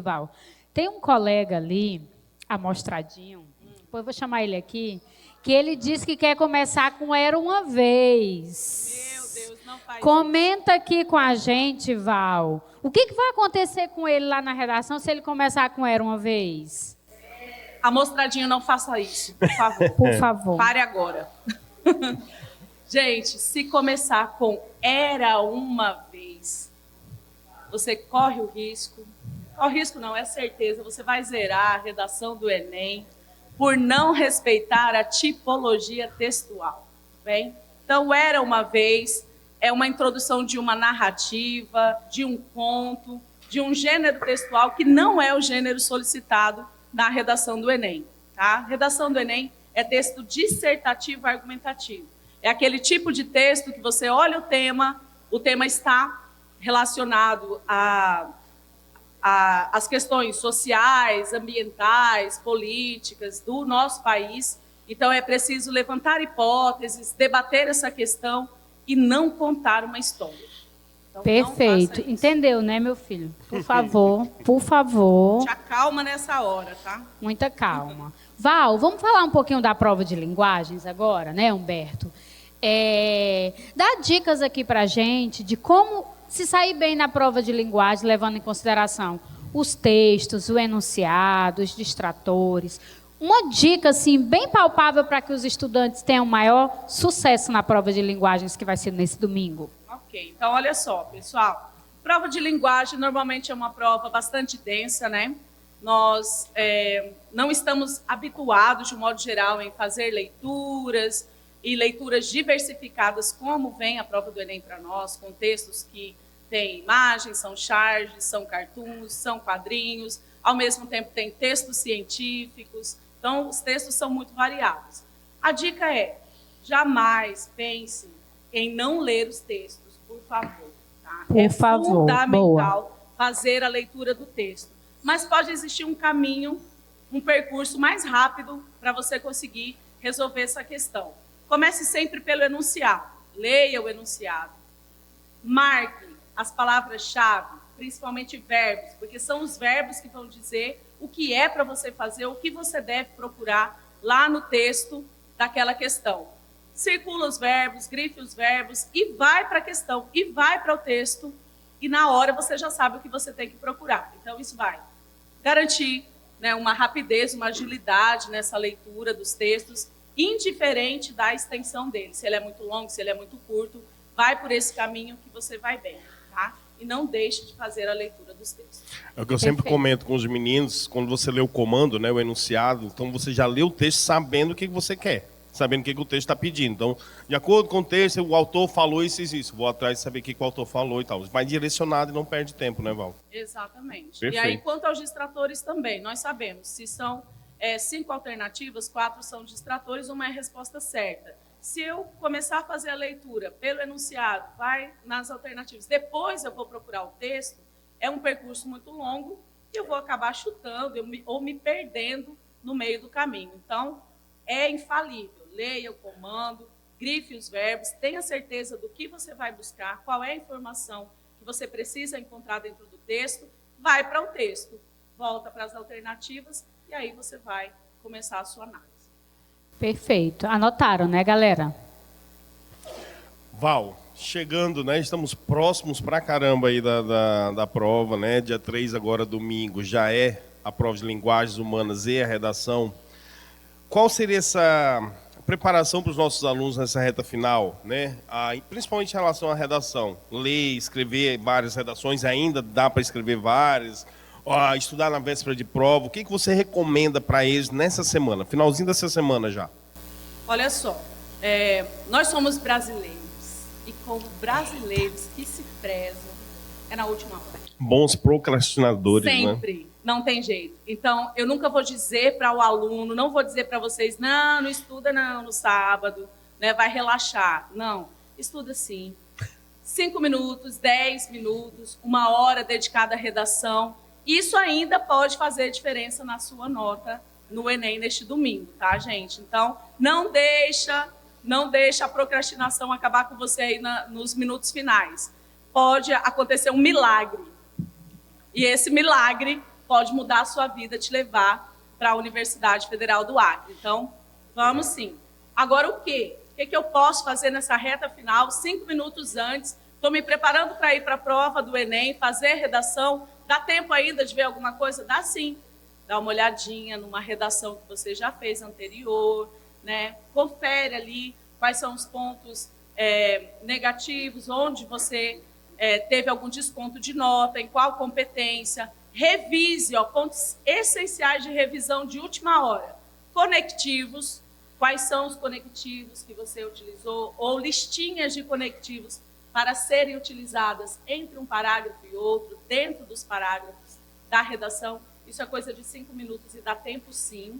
Val. Tem um colega ali, amostradinho, depois eu vou chamar ele aqui, que ele disse que quer começar com Era Uma Vez. Meu Deus, não faz Comenta aqui com a gente, Val. O que vai acontecer com ele lá na redação se ele começar com Era Uma Vez? Amostradinho, não faça isso, por favor. Por favor. Pare agora. Gente, se começar com Era Uma Vez, você corre o risco não, é certeza, você vai zerar a redação do Enem por não respeitar a tipologia textual, bem? Então, Era Uma Vez é uma introdução de uma narrativa, de um conto, de um gênero textual que não é o gênero solicitado na redação do Enem, tá? Redação do Enem é texto dissertativo argumentativo. É aquele tipo de texto que você olha o tema está relacionado às questões sociais, ambientais, políticas do nosso país. Então, é preciso levantar hipóteses, debater essa questão e não contar uma história. Então, perfeito. Entendeu, né, meu filho? Por favor. Te acalma nessa hora, tá? Muita calma. Val, vamos falar um pouquinho da prova de linguagens agora, né, Humberto? Dá dicas aqui pra gente de como se sair bem na prova de linguagem, levando em consideração os textos, o enunciado, os distratores. Uma dica, assim, bem palpável para que os estudantes tenham maior sucesso na prova de linguagens que vai ser nesse domingo. Ok, então olha só, pessoal. Prova de linguagem normalmente é uma prova bastante densa, né? Nós não estamos habituados, de um modo geral, em fazer leituras e leituras diversificadas, como vem a prova do Enem para nós, com textos que têm imagens, são charges, são cartoons, são quadrinhos, ao mesmo tempo tem textos científicos, então os textos são muito variados. A dica é, jamais pense em não ler os textos, por favor. Tá? Por favor, fundamental fazer a leitura do texto. Mas pode existir um caminho, um percurso mais rápido para você conseguir resolver essa questão. Comece sempre pelo enunciado. Leia o enunciado. Marque as palavras-chave, principalmente verbos, porque são os verbos que vão dizer o que é para você fazer, o que você deve procurar lá no texto daquela questão. Circula os verbos, grife os verbos e vai para a questão, e vai para o texto, e na hora você já sabe o que você tem que procurar. Então, isso vai garantir, né, uma rapidez, uma agilidade nessa leitura dos textos, indiferente da extensão dele. Se ele é muito longo, se ele é muito curto, vai por esse caminho que você vai bem, tá? E não deixe de fazer a leitura dos textos. É o que eu sempre comento com os meninos, quando você lê o comando, né, o enunciado, então você já lê o texto sabendo o que você quer. sabendo o que o texto está pedindo. Então, de acordo com o texto, o autor falou isso e isso. Vou atrás de saber o que o autor falou e tal. Vai direcionado e não perde tempo, né, Val? Exatamente. Perfeito. E aí, quanto aos distratores também, nós sabemos, se são 5 alternativas, 4 são distratores, uma é a resposta certa. Se eu começar a fazer a leitura pelo enunciado, vai nas alternativas, depois eu vou procurar o texto, é um percurso muito longo e eu vou acabar chutando ou me perdendo no meio do caminho. Então, é infalível. Leia o comando, grife os verbos, tenha certeza do que você vai buscar, qual é a informação que você precisa encontrar dentro do texto, vai para o texto, volta para as alternativas e aí você vai começar a sua análise. Perfeito. Anotaram, né, galera? Val, chegando, né? Estamos próximos pra caramba aí da prova, né? Dia 3 agora, domingo, já é a prova de linguagens humanas e a redação. Qual seria essa preparação para os nossos alunos nessa reta final, né? Principalmente em relação à redação. Ler, escrever várias redações, ainda dá para escrever várias. Estudar na véspera de prova. O que você recomenda para eles nessa semana? Finalzinho dessa semana já. Olha só, nós somos brasileiros. E como brasileiros que se prezam, é na última hora. Bons procrastinadores, sempre, né? Não tem jeito. Então, eu nunca vou dizer para o aluno, não vou dizer para vocês, não estuda não no sábado, né, vai relaxar. Não, estuda sim. 5 minutos, 10 minutos, 1 hora dedicada à redação. Isso ainda pode fazer diferença na sua nota no Enem neste domingo, tá, gente? Então, não deixa a procrastinação acabar com você aí nos minutos finais. Pode acontecer um milagre. E esse milagre pode mudar a sua vida, te levar para a Universidade Federal do Acre. Então, vamos sim. Agora, o quê? O que eu posso fazer nessa reta final, 5 minutos antes? Estou me preparando para ir para a prova do Enem, fazer redação. Dá tempo ainda de ver alguma coisa? Dá sim. Dá uma olhadinha numa redação que você já fez anterior, né? Confere ali quais são os pontos negativos, onde você teve algum desconto de nota, em qual competência. Revise, pontos essenciais de revisão de última hora. Conectivos, quais são os conectivos que você utilizou, ou listinhas de conectivos para serem utilizadas entre um parágrafo e outro, dentro dos parágrafos da redação. Isso é coisa de 5 minutos e dá tempo sim.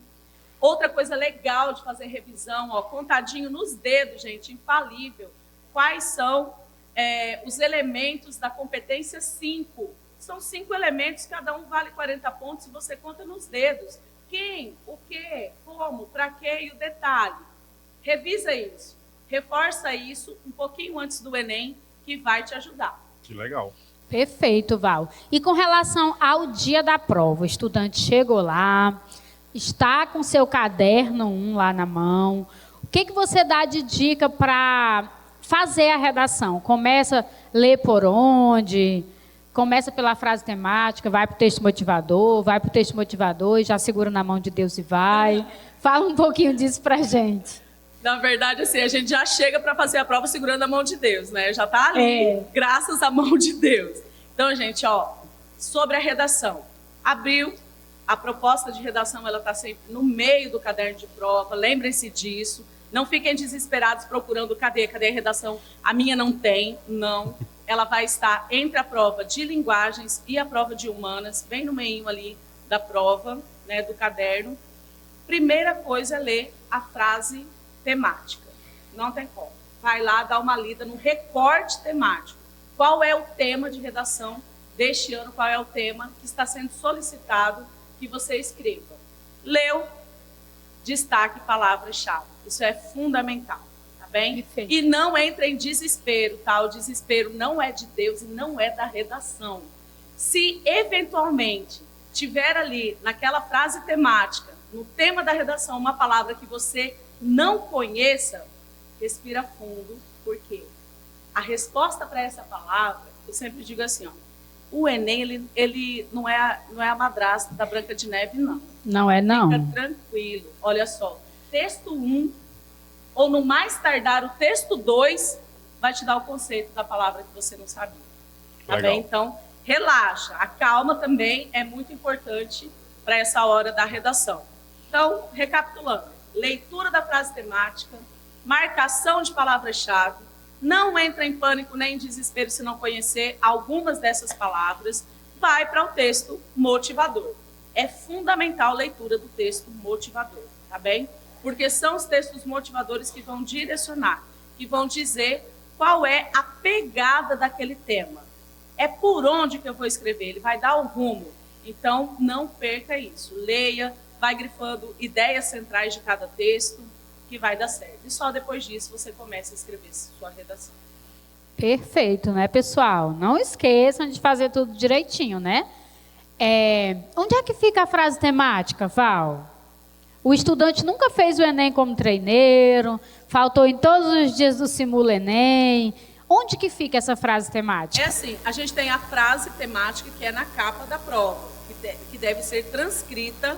Outra coisa legal de fazer revisão, contadinho nos dedos, gente, infalível. Quais são os elementos da competência 5? São 5 elementos, cada um vale 40 pontos e você conta nos dedos. Quem, o que, como, para quê e o detalhe. Revisa isso, reforça isso um pouquinho antes do Enem, que vai te ajudar. Que legal. Perfeito, Val. E com relação ao dia da prova, o estudante chegou lá, está com seu caderno 1 lá na mão. O que você dá de dica para fazer a redação? Começa a ler por onde? Começa pela frase temática, vai para o texto motivador e já segura na mão de Deus e vai. Fala um pouquinho disso para a gente. Na verdade, assim, a gente já chega para fazer a prova segurando a mão de Deus, né? Já está ali, graças à mão de Deus. Então, gente, sobre a redação. Abriu, a proposta de redação, ela está sempre no meio do caderno de prova, lembrem-se disso. Não fiquem desesperados procurando, cadê a redação? A minha não tem, não. Ela vai estar entre a prova de linguagens e a prova de humanas, bem no meio ali da prova, né, do caderno. Primeira coisa é ler a frase temática. Não tem como. Vai lá, dá uma lida no recorte temático. Qual é o tema de redação deste ano? Qual é o tema que está sendo solicitado que você escreva? Leu, destaque palavras-chave. Isso é fundamental, tá bem? Perfeito. E não entre em desespero, tá? O desespero não é de Deus e não é da redação. Se eventualmente tiver ali, naquela frase temática, no tema da redação, uma palavra que você não conheça, respira fundo, porque a resposta para essa palavra, eu sempre digo assim, o Enem, ele não é a madrasta da Branca de Neve, não. Não é, não. Fica tranquilo. Olha só, texto 1, ou no mais tardar o texto 2, vai te dar o conceito da palavra que você não sabia. Tá Legal. bem? Então, relaxa. A calma também é muito importante para essa hora da redação. Então, recapitulando. leitura da frase temática, marcação de palavras-chave, não entra em pânico nem em desespero se não conhecer algumas dessas palavras, vai para o texto motivador. É fundamental a leitura do texto motivador, tá bem? Porque são os textos motivadores que vão direcionar, que vão dizer qual é a pegada daquele tema. É por onde que eu vou escrever, ele vai dar o rumo. Então, não perca isso. Leia, vai grifando ideias centrais de cada texto, que vai dar certo. E só depois disso você começa a escrever sua redação. Perfeito, né, pessoal? Não esqueçam de fazer tudo direitinho, né? Onde é que fica a frase temática, Val? O estudante nunca fez o Enem como treineiro, faltou em todos os dias do Simula Enem. Onde que fica essa frase temática? É assim, a gente tem a frase temática que é na capa da prova, que deve ser transcrita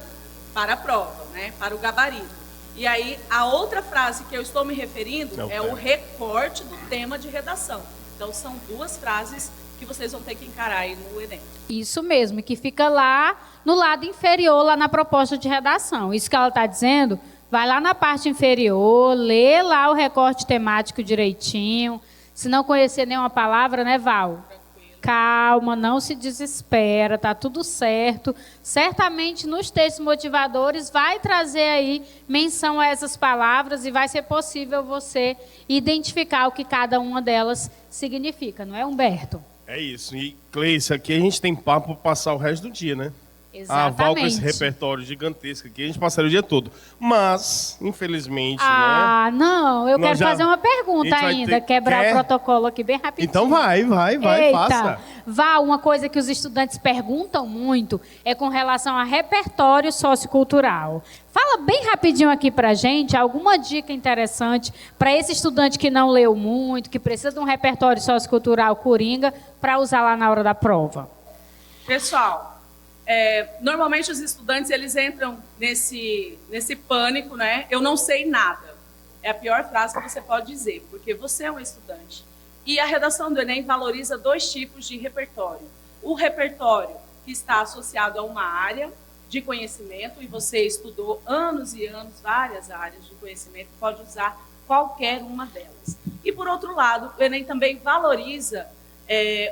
para a prova, né, para o gabarito. E aí, a outra frase que eu estou me referindo é o recorte do tema de redação. Então, são duas frases que vocês vão ter que encarar aí no Enem. Isso mesmo, que fica lá no lado inferior, lá na proposta de redação. Isso que ela está dizendo, vai lá na parte inferior, lê lá o recorte temático direitinho. Se não conhecer nenhuma palavra, né, Val? Calma, não se desespera, tá tudo certo. Certamente nos textos motivadores vai trazer aí menção a essas palavras e vai ser possível você identificar o que cada uma delas significa, não é, Humberto? É isso. E, Cleice, aqui a gente tem papo para passar o resto do dia, né? Exatamente. A Val com esse repertório gigantesco aqui, a gente passaria o dia todo. Mas, infelizmente, não, eu quero fazer uma pergunta ainda, quebrar o protocolo aqui bem rapidinho. Então vai, faça. Val, uma coisa que os estudantes perguntam muito é com relação a repertório sociocultural. Fala bem rapidinho aqui pra gente, alguma dica interessante para esse estudante que não leu muito, que precisa de um repertório sociocultural coringa para usar lá na hora da prova. Pessoal, normalmente os estudantes eles entram nesse pânico, né? Eu não sei nada. É a pior frase que você pode dizer, porque você é um estudante. E a redação do Enem valoriza dois tipos de repertório. O repertório que está associado a uma área de conhecimento, e você estudou anos e anos, várias áreas de conhecimento, pode usar qualquer uma delas. E, por outro lado, o Enem também valoriza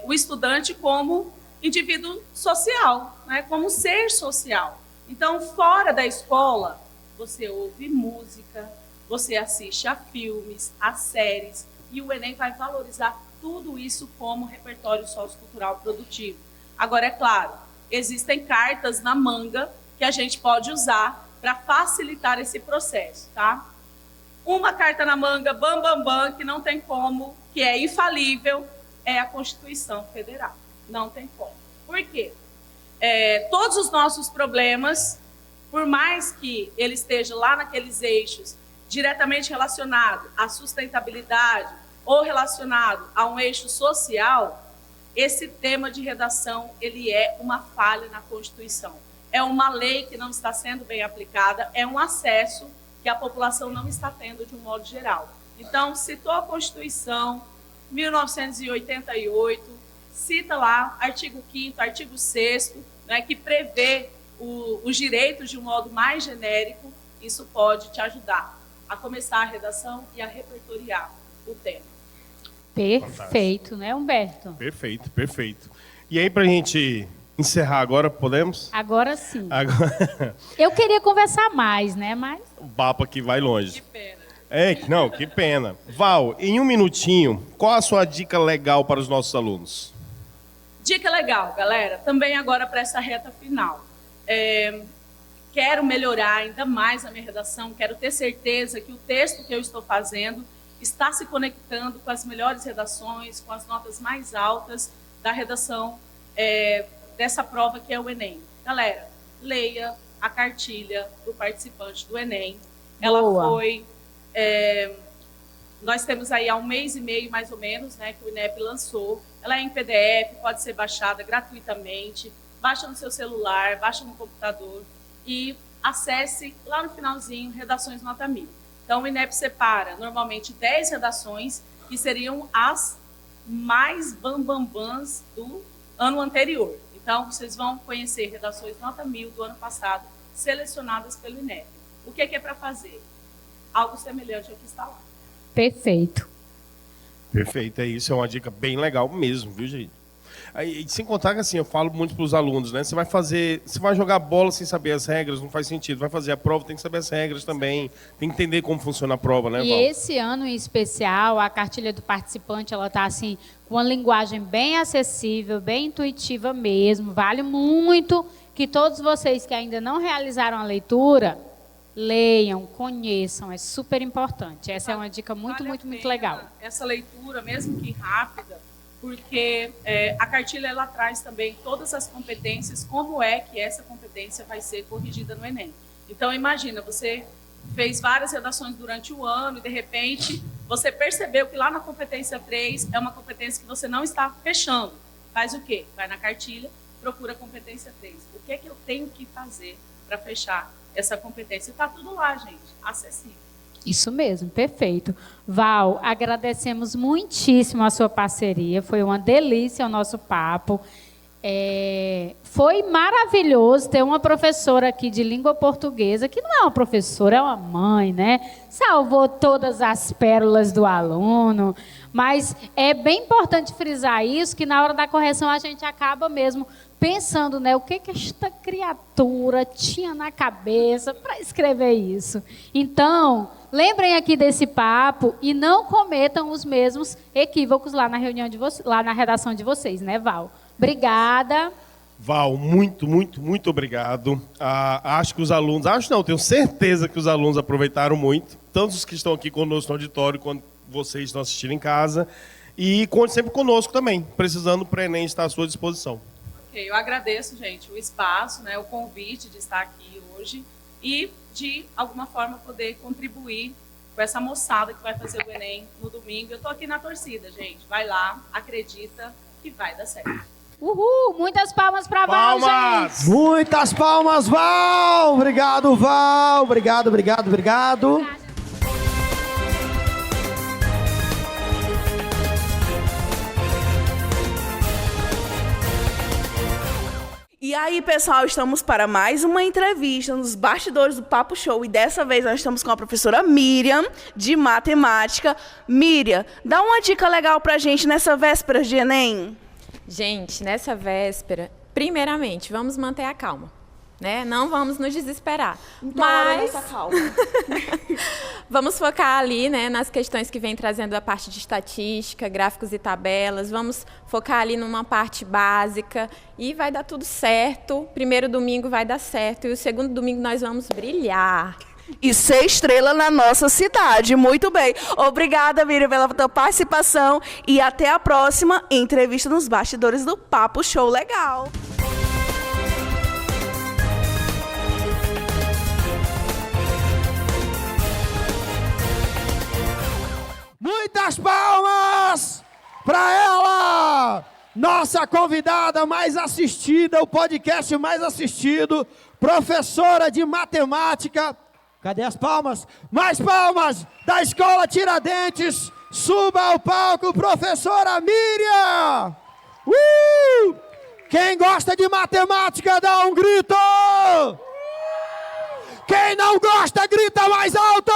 o estudante como indivíduo social, né, como ser social. Então, fora da escola, você ouve música, você assiste a filmes, a séries, e o Enem vai valorizar tudo isso como repertório sociocultural produtivo. Agora, é claro, existem cartas na manga que a gente pode usar para facilitar esse processo, tá? Uma carta na manga, que não tem como, que é infalível, é a Constituição Federal. Não tem como. Por quê? Todos os nossos problemas, por mais que ele esteja lá naqueles eixos diretamente relacionado à sustentabilidade ou relacionado a um eixo social, esse tema de redação ele é uma falha na Constituição. É uma lei que não está sendo bem aplicada, é um acesso que a população não está tendo de um modo geral. Então, citou a Constituição, 1988, cita lá artigo 5º, artigo 6º, né, que prevê os direitos de um modo mais genérico. Isso pode te ajudar a começar a redação e a repertoriar o tema. Perfeito, né, Humberto? Perfeito, perfeito. E aí, para a gente encerrar agora, podemos? Agora sim. Agora... Eu queria conversar mais, né, mas... O papo aqui vai longe. Que pena. Não, que pena. Val, em um minutinho, qual a sua dica legal para os nossos alunos? Dica legal, galera, também agora para essa reta final. Quero melhorar ainda mais a minha redação, quero ter certeza que o texto que eu estou fazendo está se conectando com as melhores redações, com as notas mais altas da redação dessa prova que é o Enem. Galera, leia a cartilha do participante do Enem. Ela foi... nós temos aí há 1 mês e meio, mais ou menos, né, que o INEP lançou. Ela é em PDF, pode ser baixada gratuitamente. Baixa no seu celular, baixa no computador e acesse lá no finalzinho, Redações Nota 1000. Então, o INEP separa normalmente 10 redações, que seriam as mais bambambãs do ano anterior. Então, vocês vão conhecer Redações Nota 1000 do ano passado, selecionadas pelo INEP. O que é para fazer? algo semelhante ao que está lá. Perfeito. Perfeito, é isso, é uma dica bem legal mesmo, viu, gente? Aí, sem contar que assim, eu falo muito para os alunos, né? Você vai jogar bola sem saber as regras, não faz sentido. Vai fazer a prova, tem que saber as regras também. Tem que entender como funciona a prova, né, E Val? esse ano em especial, a cartilha do participante, ela está assim, com uma linguagem bem acessível, bem intuitiva mesmo. Vale muito que todos vocês que ainda não realizaram a leitura, leiam, conheçam, é super importante. Essa é uma dica muito, Vale a muito, muito pena legal. Essa leitura, mesmo que rápida, porque a cartilha ela traz também todas as competências, como é que essa competência vai ser corrigida no Enem. Então, imagina, você fez várias redações durante o ano e, de repente, você percebeu que lá na competência 3 é uma competência que você não está fechando. Faz o quê? Vai na cartilha, procura a competência 3. O que é que eu tenho que fazer para fechar essa competência? Está tudo lá, gente, acessível. Isso mesmo, perfeito. Val, agradecemos muitíssimo a sua parceria, foi uma delícia o nosso papo. Foi maravilhoso ter uma professora aqui de língua portuguesa, que não é uma professora, é uma mãe, né? Salvou todas as pérolas do aluno, mas é bem importante frisar isso, que na hora da correção a gente acaba mesmo pensando, né, o que esta criatura tinha na cabeça para escrever isso. Então, lembrem aqui desse papo e não cometam os mesmos equívocos lá na reunião de vocês, lá na redação de vocês, né, Val? Obrigada. Val, muito, muito, muito obrigado. Acho que os alunos, tenho certeza que os alunos aproveitaram muito, tanto os que estão aqui conosco no auditório, quanto vocês estão assistindo em casa. E conte sempre conosco também, precisando para o Enem estar à sua disposição. Eu agradeço, gente, o espaço, né, o convite de estar aqui hoje e de alguma forma poder contribuir com essa moçada que vai fazer o Enem no domingo. Eu estou aqui na torcida, gente. Vai lá, acredita que vai dar certo. Uhul! Muitas palmas para Val, gente! Muitas palmas, Val! Obrigado, Val! Obrigado, obrigado, obrigado. E aí, pessoal, estamos para mais uma entrevista nos bastidores do Papo Show. E dessa vez nós estamos com a professora Miriam, de matemática. Miriam, dá uma dica legal para a gente nessa véspera de Enem. Gente, nessa véspera, primeiramente, vamos manter a calma, né? Não vamos nos desesperar. Então, mas essa calma. vamos focar ali, né, nas questões que vem trazendo a parte de estatística, gráficos e tabelas. Vamos focar ali numa parte básica e vai dar tudo certo. Primeiro domingo vai dar certo e o segundo domingo nós vamos brilhar. E ser estrela na nossa cidade. Muito bem. Obrigada, Miriam, pela tua participação. E até a próxima entrevista nos bastidores do Papo Show Legal. Muitas palmas para ela! Nossa convidada mais assistida, o podcast mais assistido, professora de matemática. Cadê as palmas? Mais palmas da Escola Tiradentes. Suba ao palco, professora Miriam! Quem gosta de matemática, dá um grito! Quem não gosta, grita mais alto!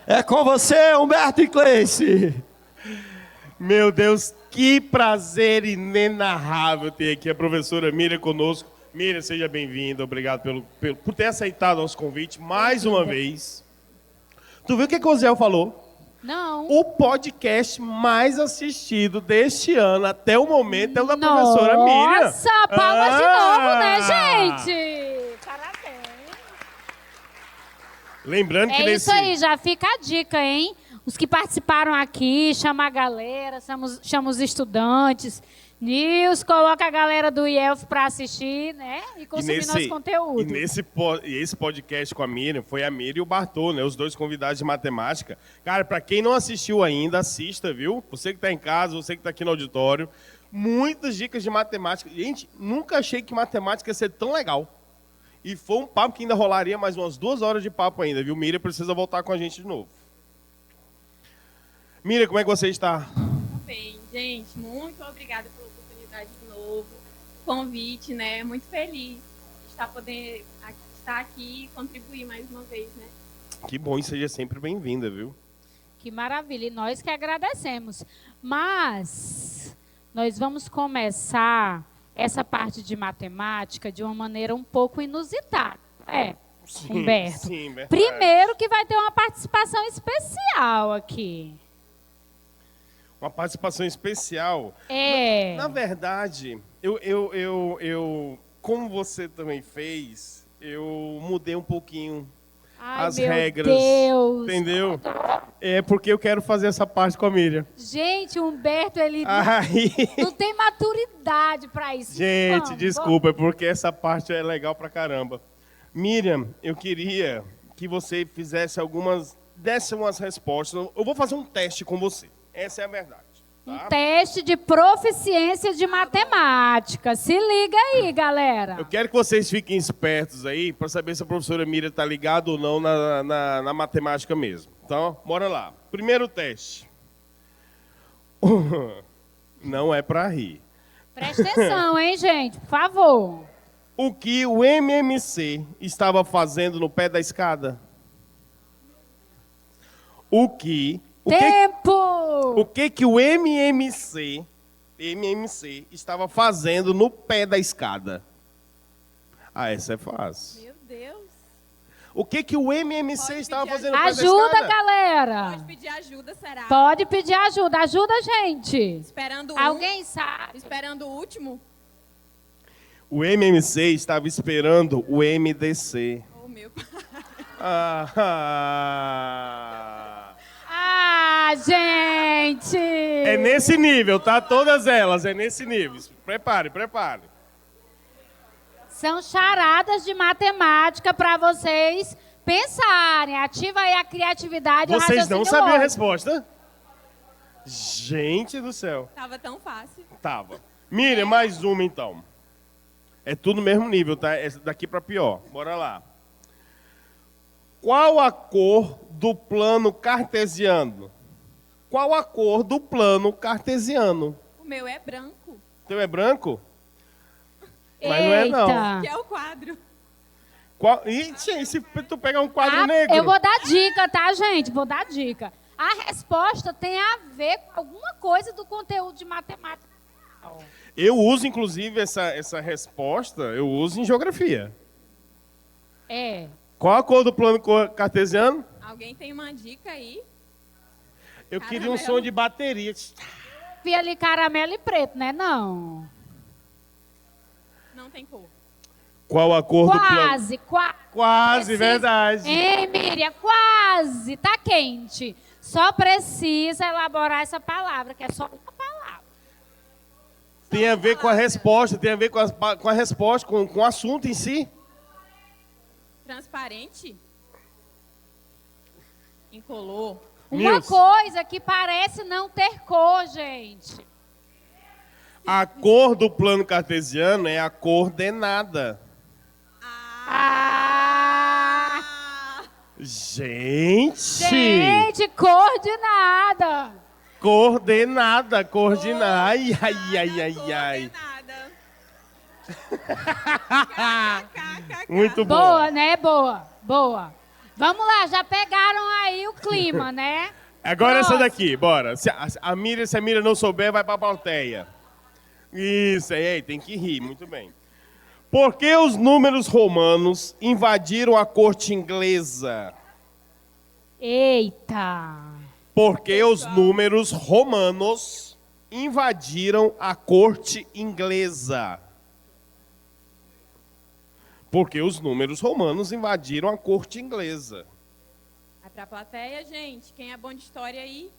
É com você, Humberto Cleice. Meu Deus, que prazer inenarrável ter aqui a professora Miriam conosco. Miriam, seja bem-vinda. Obrigado por ter aceitado o nosso convite mais uma vez. Tu viu o que o Zé falou? Não. O podcast mais assistido deste ano até o momento é o da professora Miriam. Nossa, palmas de novo, né, gente? Parabéns. Lembrando que Isso aí, já fica a dica, hein? Os que participaram aqui, chama a galera, chama os estudantes. Nils, coloca a galera do IELF para assistir, né? E consumir nosso conteúdo. E esse podcast com a Miriam, foi a Miriam e o Bartô, né? Os dois convidados de matemática. Cara, para quem não assistiu ainda, assista, viu? Você que está em casa, você que está aqui no auditório. Muitas dicas de matemática. Gente, nunca achei que matemática ia ser tão legal. E foi um papo que ainda rolaria mais umas 2 horas de papo ainda, viu? Miriam precisa voltar com a gente de novo. Miriam, como é que você está? Bem, gente, muito obrigada pela oportunidade de novo, convite, né? Muito feliz de estar estar aqui e contribuir mais uma vez, né? Que bom, e seja sempre bem-vinda, viu? Que maravilha, e nós que agradecemos. Mas nós vamos começar essa parte de matemática de uma maneira um pouco inusitada. Sim, Humberto. sim, verdade. Primeiro que vai ter uma participação especial aqui. Uma participação especial. Na verdade, como você também fez, eu mudei um pouquinho as regras. Deus. Entendeu? É porque eu quero fazer essa parte com a Miriam. Gente, o Humberto, ele Aí... não tem maturidade para isso. Gente, desculpa, é porque essa parte é legal pra caramba. Miriam, eu queria que você desse umas respostas. Eu vou fazer um teste com você. Essa é a verdade. Tá? Um teste de proficiência de matemática. Se liga aí, galera. Eu quero que vocês fiquem espertos aí para saber se a professora Miriam está ligada ou não na matemática mesmo. Então, bora lá. Primeiro teste. Não é para rir. Presta atenção, hein, gente? Por favor. O que o MMC estava fazendo no pé da escada? Tempo! O que o MMC estava fazendo no pé da escada? Ah, essa é fácil. Meu Deus. O que o MMC estava fazendo no pé da Ajuda, escada? galera. Pode pedir ajuda, será? Pode pedir ajuda. Ajuda a gente. Esperando Alguém sabe? Esperando o último? O MMC estava esperando o MDC. Oh, meu pai. Gente! É nesse nível, tá? Todas elas, é nesse nível. Prepare. São charadas de matemática para vocês pensarem. Ativa aí a criatividade. Vocês não sabiam a lógico. resposta? Gente do céu. Tava tão fácil. Tava. Miriam, mais uma então. É tudo no mesmo nível, tá? É daqui para pior. Bora lá. Qual a cor do plano cartesiano? Qual a cor do plano cartesiano? O meu é branco. O teu é branco? Mas não é não. Que é o quadro. Ixi, se tu pegar um quadro negro... Eu vou dar dica, tá, gente? Vou dar dica. A resposta tem a ver com alguma coisa do conteúdo de matemática. Eu uso, inclusive, essa resposta, eu uso em geografia. Qual a cor do plano cartesiano? Alguém tem uma dica aí? Eu queria um som de bateria. Vi ali caramelo e preto, né? Não. Não tem cor. Qual a cor do plano? Quase, verdade. Hein, Miriam? Quase. Tá quente. Só precisa elaborar essa palavra, que é só uma palavra. Tem a ver com a resposta, tem a ver com a resposta, com o assunto em si. Transparente? Incolor? Uma coisa que parece não ter cor, gente. A cor do plano cartesiano é a coordenada. Gente, coordenada. Coordenada. Ai. Muito bom. Boa, né? Boa. Vamos lá, já pegaram aí o clima, né? Agora essa daqui, bora. Se a Miriam não souber, vai pra plateia. Isso, aí, tem que rir, muito bem. Por que os números romanos invadiram a corte inglesa? Eita! Porque os números romanos invadiram a corte inglesa. Porque os números romanos invadiram a corte inglesa. Vai pra plateia, gente. Quem é bom de história aí?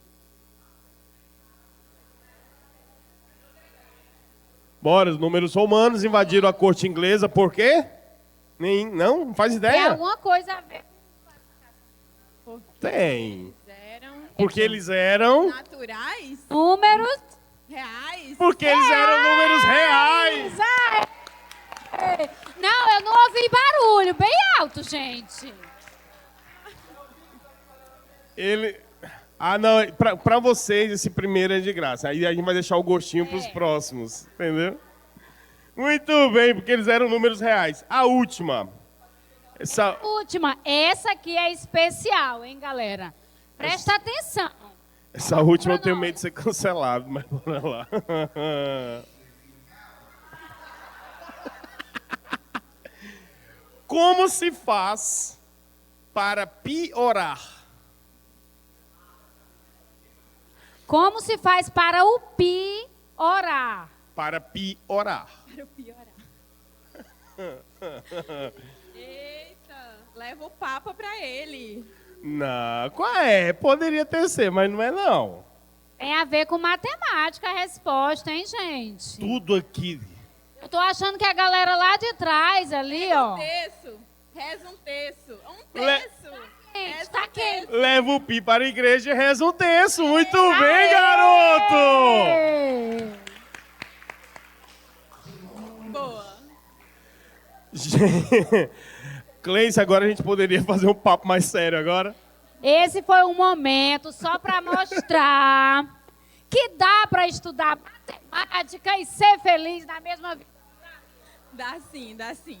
Bora, os números romanos invadiram a corte inglesa por quê? Não faz ideia? Tem alguma coisa a ver. Tem. Porque eles eram... Naturais? Números... Reais? Porque eles eram números reais. Não, eu não ouvi barulho. Bem alto, gente. Não, pra vocês esse primeiro é de graça. Aí a gente vai deixar o gostinho pros próximos, entendeu? Muito bem, porque eles eram números reais. A última. Última, essa aqui é especial, hein, galera? Presta atenção. Essa última eu tenho medo de ser cancelado, mas bora lá. Como se faz para piorar? Como se faz para o piorar? Para piorar. Para piorar. Eita, leva o Papa para ele. Não, qual é? Poderia ter ser, mas não é não. Tem a ver com matemática a resposta, hein, gente? Tudo aqui. Eu tô achando que a galera lá de trás, ali, ó. Reza um terço. Gente, tá quente. Leva o pi para a igreja e reza um terço. Muito bem, garoto! Boa. Cleice, agora a gente poderia fazer um papo mais sério agora? Esse foi um momento só para mostrar que dá para estudar matemática e ser feliz na mesma vida. Dá sim, dá sim.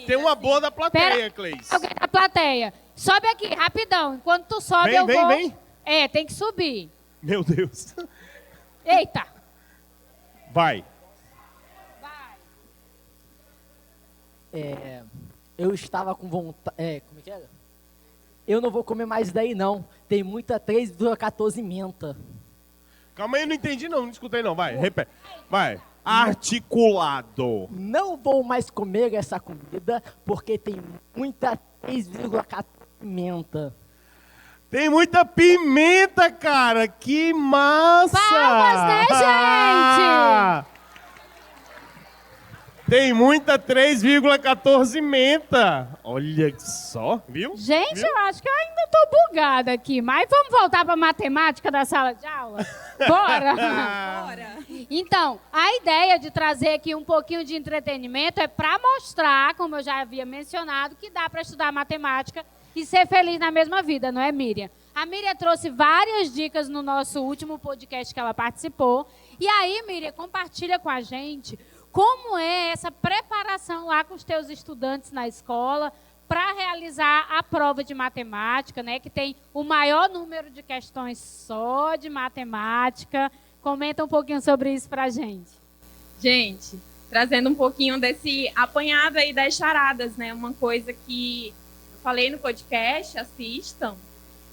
Tem uma boa da plateia, Cleice. Alguém da plateia. Sobe aqui, rapidão. Enquanto tu sobe, eu vou... Vem. É, tem que subir. Meu Deus. Eita. Vai. Eu estava com vontade... como é que era? Eu não vou comer mais isso daí, não. Tem muita 3,14 menta. Calma aí, eu não entendi não. Não escutei não. Vai, repete. Vai. Articulado. Não vou mais comer essa comida porque tem muita 3,14 menta. Tem muita pimenta, cara. Que massa! Palmas, né, gente? Tem muita 3,14 menta. Olha só, viu? Gente, viu? eu acho que eu ainda tô bugada aqui. Mas vamos voltar para matemática da sala de aula? Bora! Bora. Então, a ideia de trazer aqui um pouquinho de entretenimento é para mostrar, como eu já havia mencionado, que dá para estudar matemática e ser feliz na mesma vida, não é, Miriam? A Miriam trouxe várias dicas no nosso último podcast que ela participou. E aí, Miriam, compartilha com a gente como é essa preparação lá com os teus estudantes na escola para realizar a prova de matemática, né, que tem o maior número de questões só de matemática. Comenta um pouquinho sobre isso para a gente. Gente, trazendo um pouquinho desse apanhado aí das charadas, né? Uma coisa que eu falei no podcast, assistam,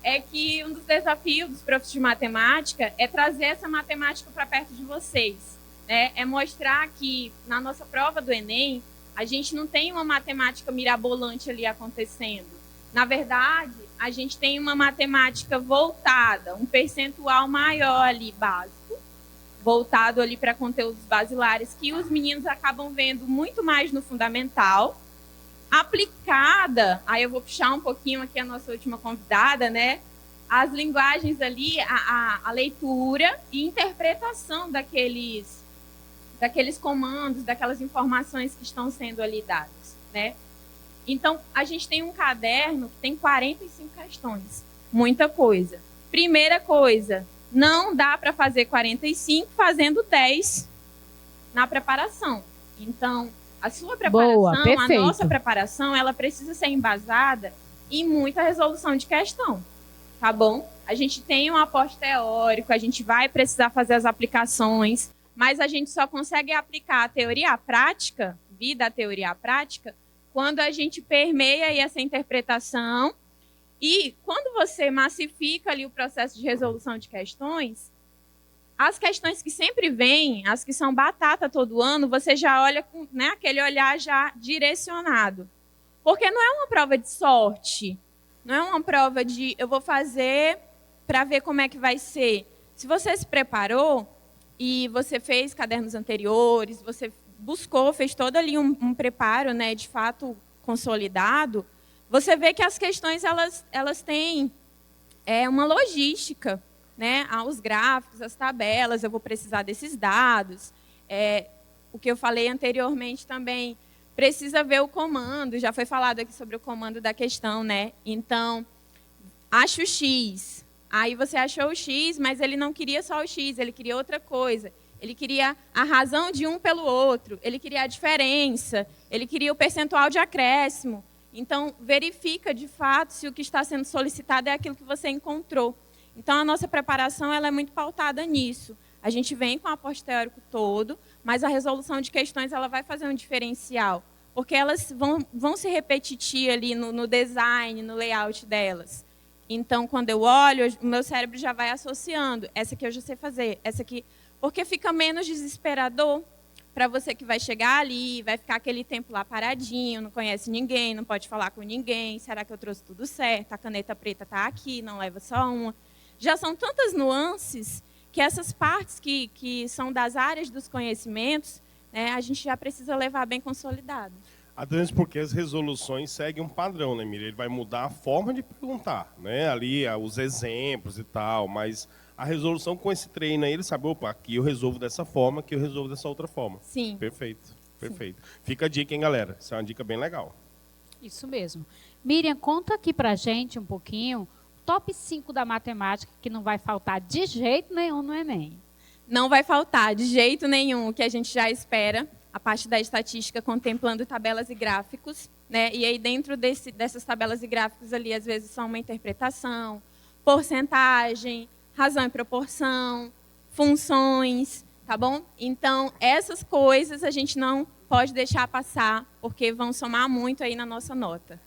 é que um dos desafios dos professores de matemática é trazer essa matemática para perto de vocês. É mostrar que na nossa prova do Enem, a gente não tem uma matemática mirabolante ali acontecendo. Na verdade, a gente tem uma matemática voltada, um percentual maior ali básico, voltado ali para conteúdos basilares, que os meninos acabam vendo muito mais no fundamental, aplicada, aí eu vou puxar um pouquinho aqui a nossa última convidada, né? As linguagens ali, a leitura e interpretação daqueles comandos, daquelas informações que estão sendo ali dadas, né? Então, a gente tem um caderno que tem 45 questões, muita coisa. Primeira coisa, não dá para fazer 45 fazendo 10 na preparação. Então, a sua preparação, Boa, a nossa preparação, ela precisa ser embasada em muita resolução de questão, tá bom? A gente tem um aporte teórico, a gente vai precisar fazer as aplicações, mas a gente só consegue aplicar a teoria à prática, vida à teoria à prática, quando a gente permeia aí essa interpretação e quando você massifica ali o processo de resolução de questões, as questões que sempre vêm, as que são batata todo ano, você já olha com, né, aquele olhar já direcionado. Porque não é uma prova de sorte, não é uma prova de eu vou fazer para ver como é que vai ser. Se você se preparou e você fez cadernos anteriores, você buscou, fez todo ali um preparo, né, de fato consolidado, você vê que as questões elas têm uma logística, né, os gráficos, as tabelas, eu vou precisar desses dados. O que eu falei anteriormente também, precisa ver o comando, já foi falado aqui sobre o comando da questão, né? Então, acha o X. Aí você achou o X, mas ele não queria só o X, ele queria outra coisa. Ele queria a razão de um pelo outro, ele queria a diferença, ele queria o percentual de acréscimo. Então, verifica de fato se o que está sendo solicitado é aquilo que você encontrou. Então, a nossa preparação ela é muito pautada nisso. A gente vem com o aporte teórico todo, mas a resolução de questões ela vai fazer um diferencial, porque elas vão se repetir ali no design, no layout delas. Então, quando eu olho, o meu cérebro já vai associando. Essa aqui eu já sei fazer, essa aqui... Porque fica menos desesperador para você que vai chegar ali, vai ficar aquele tempo lá paradinho, não conhece ninguém, não pode falar com ninguém, será que eu trouxe tudo certo? A caneta preta está aqui, não leva só uma. Já são tantas nuances que essas partes que são das áreas dos conhecimentos, né, a gente já precisa levar bem consolidado. Até mesmo porque as resoluções seguem um padrão, né, Miriam? Ele vai mudar a forma de perguntar, né? Ali, os exemplos e tal, mas a resolução com esse treino aí, ele sabe, opa, aqui eu resolvo dessa forma, aqui eu resolvo dessa outra forma. Sim. Perfeito, perfeito. Sim. Fica a dica, hein, galera? Essa é uma dica bem legal. Isso mesmo. Miriam, conta aqui pra gente um pouquinho, top 5 da matemática, que não vai faltar de jeito nenhum no Enem. Não vai faltar de jeito nenhum o que a gente já espera, a parte da estatística contemplando tabelas e gráficos, né? E aí dentro dessas tabelas e gráficos ali, às vezes são uma interpretação, porcentagem, razão e proporção, funções, tá bom? Então, essas coisas a gente não pode deixar passar, porque vão somar muito aí na nossa nota.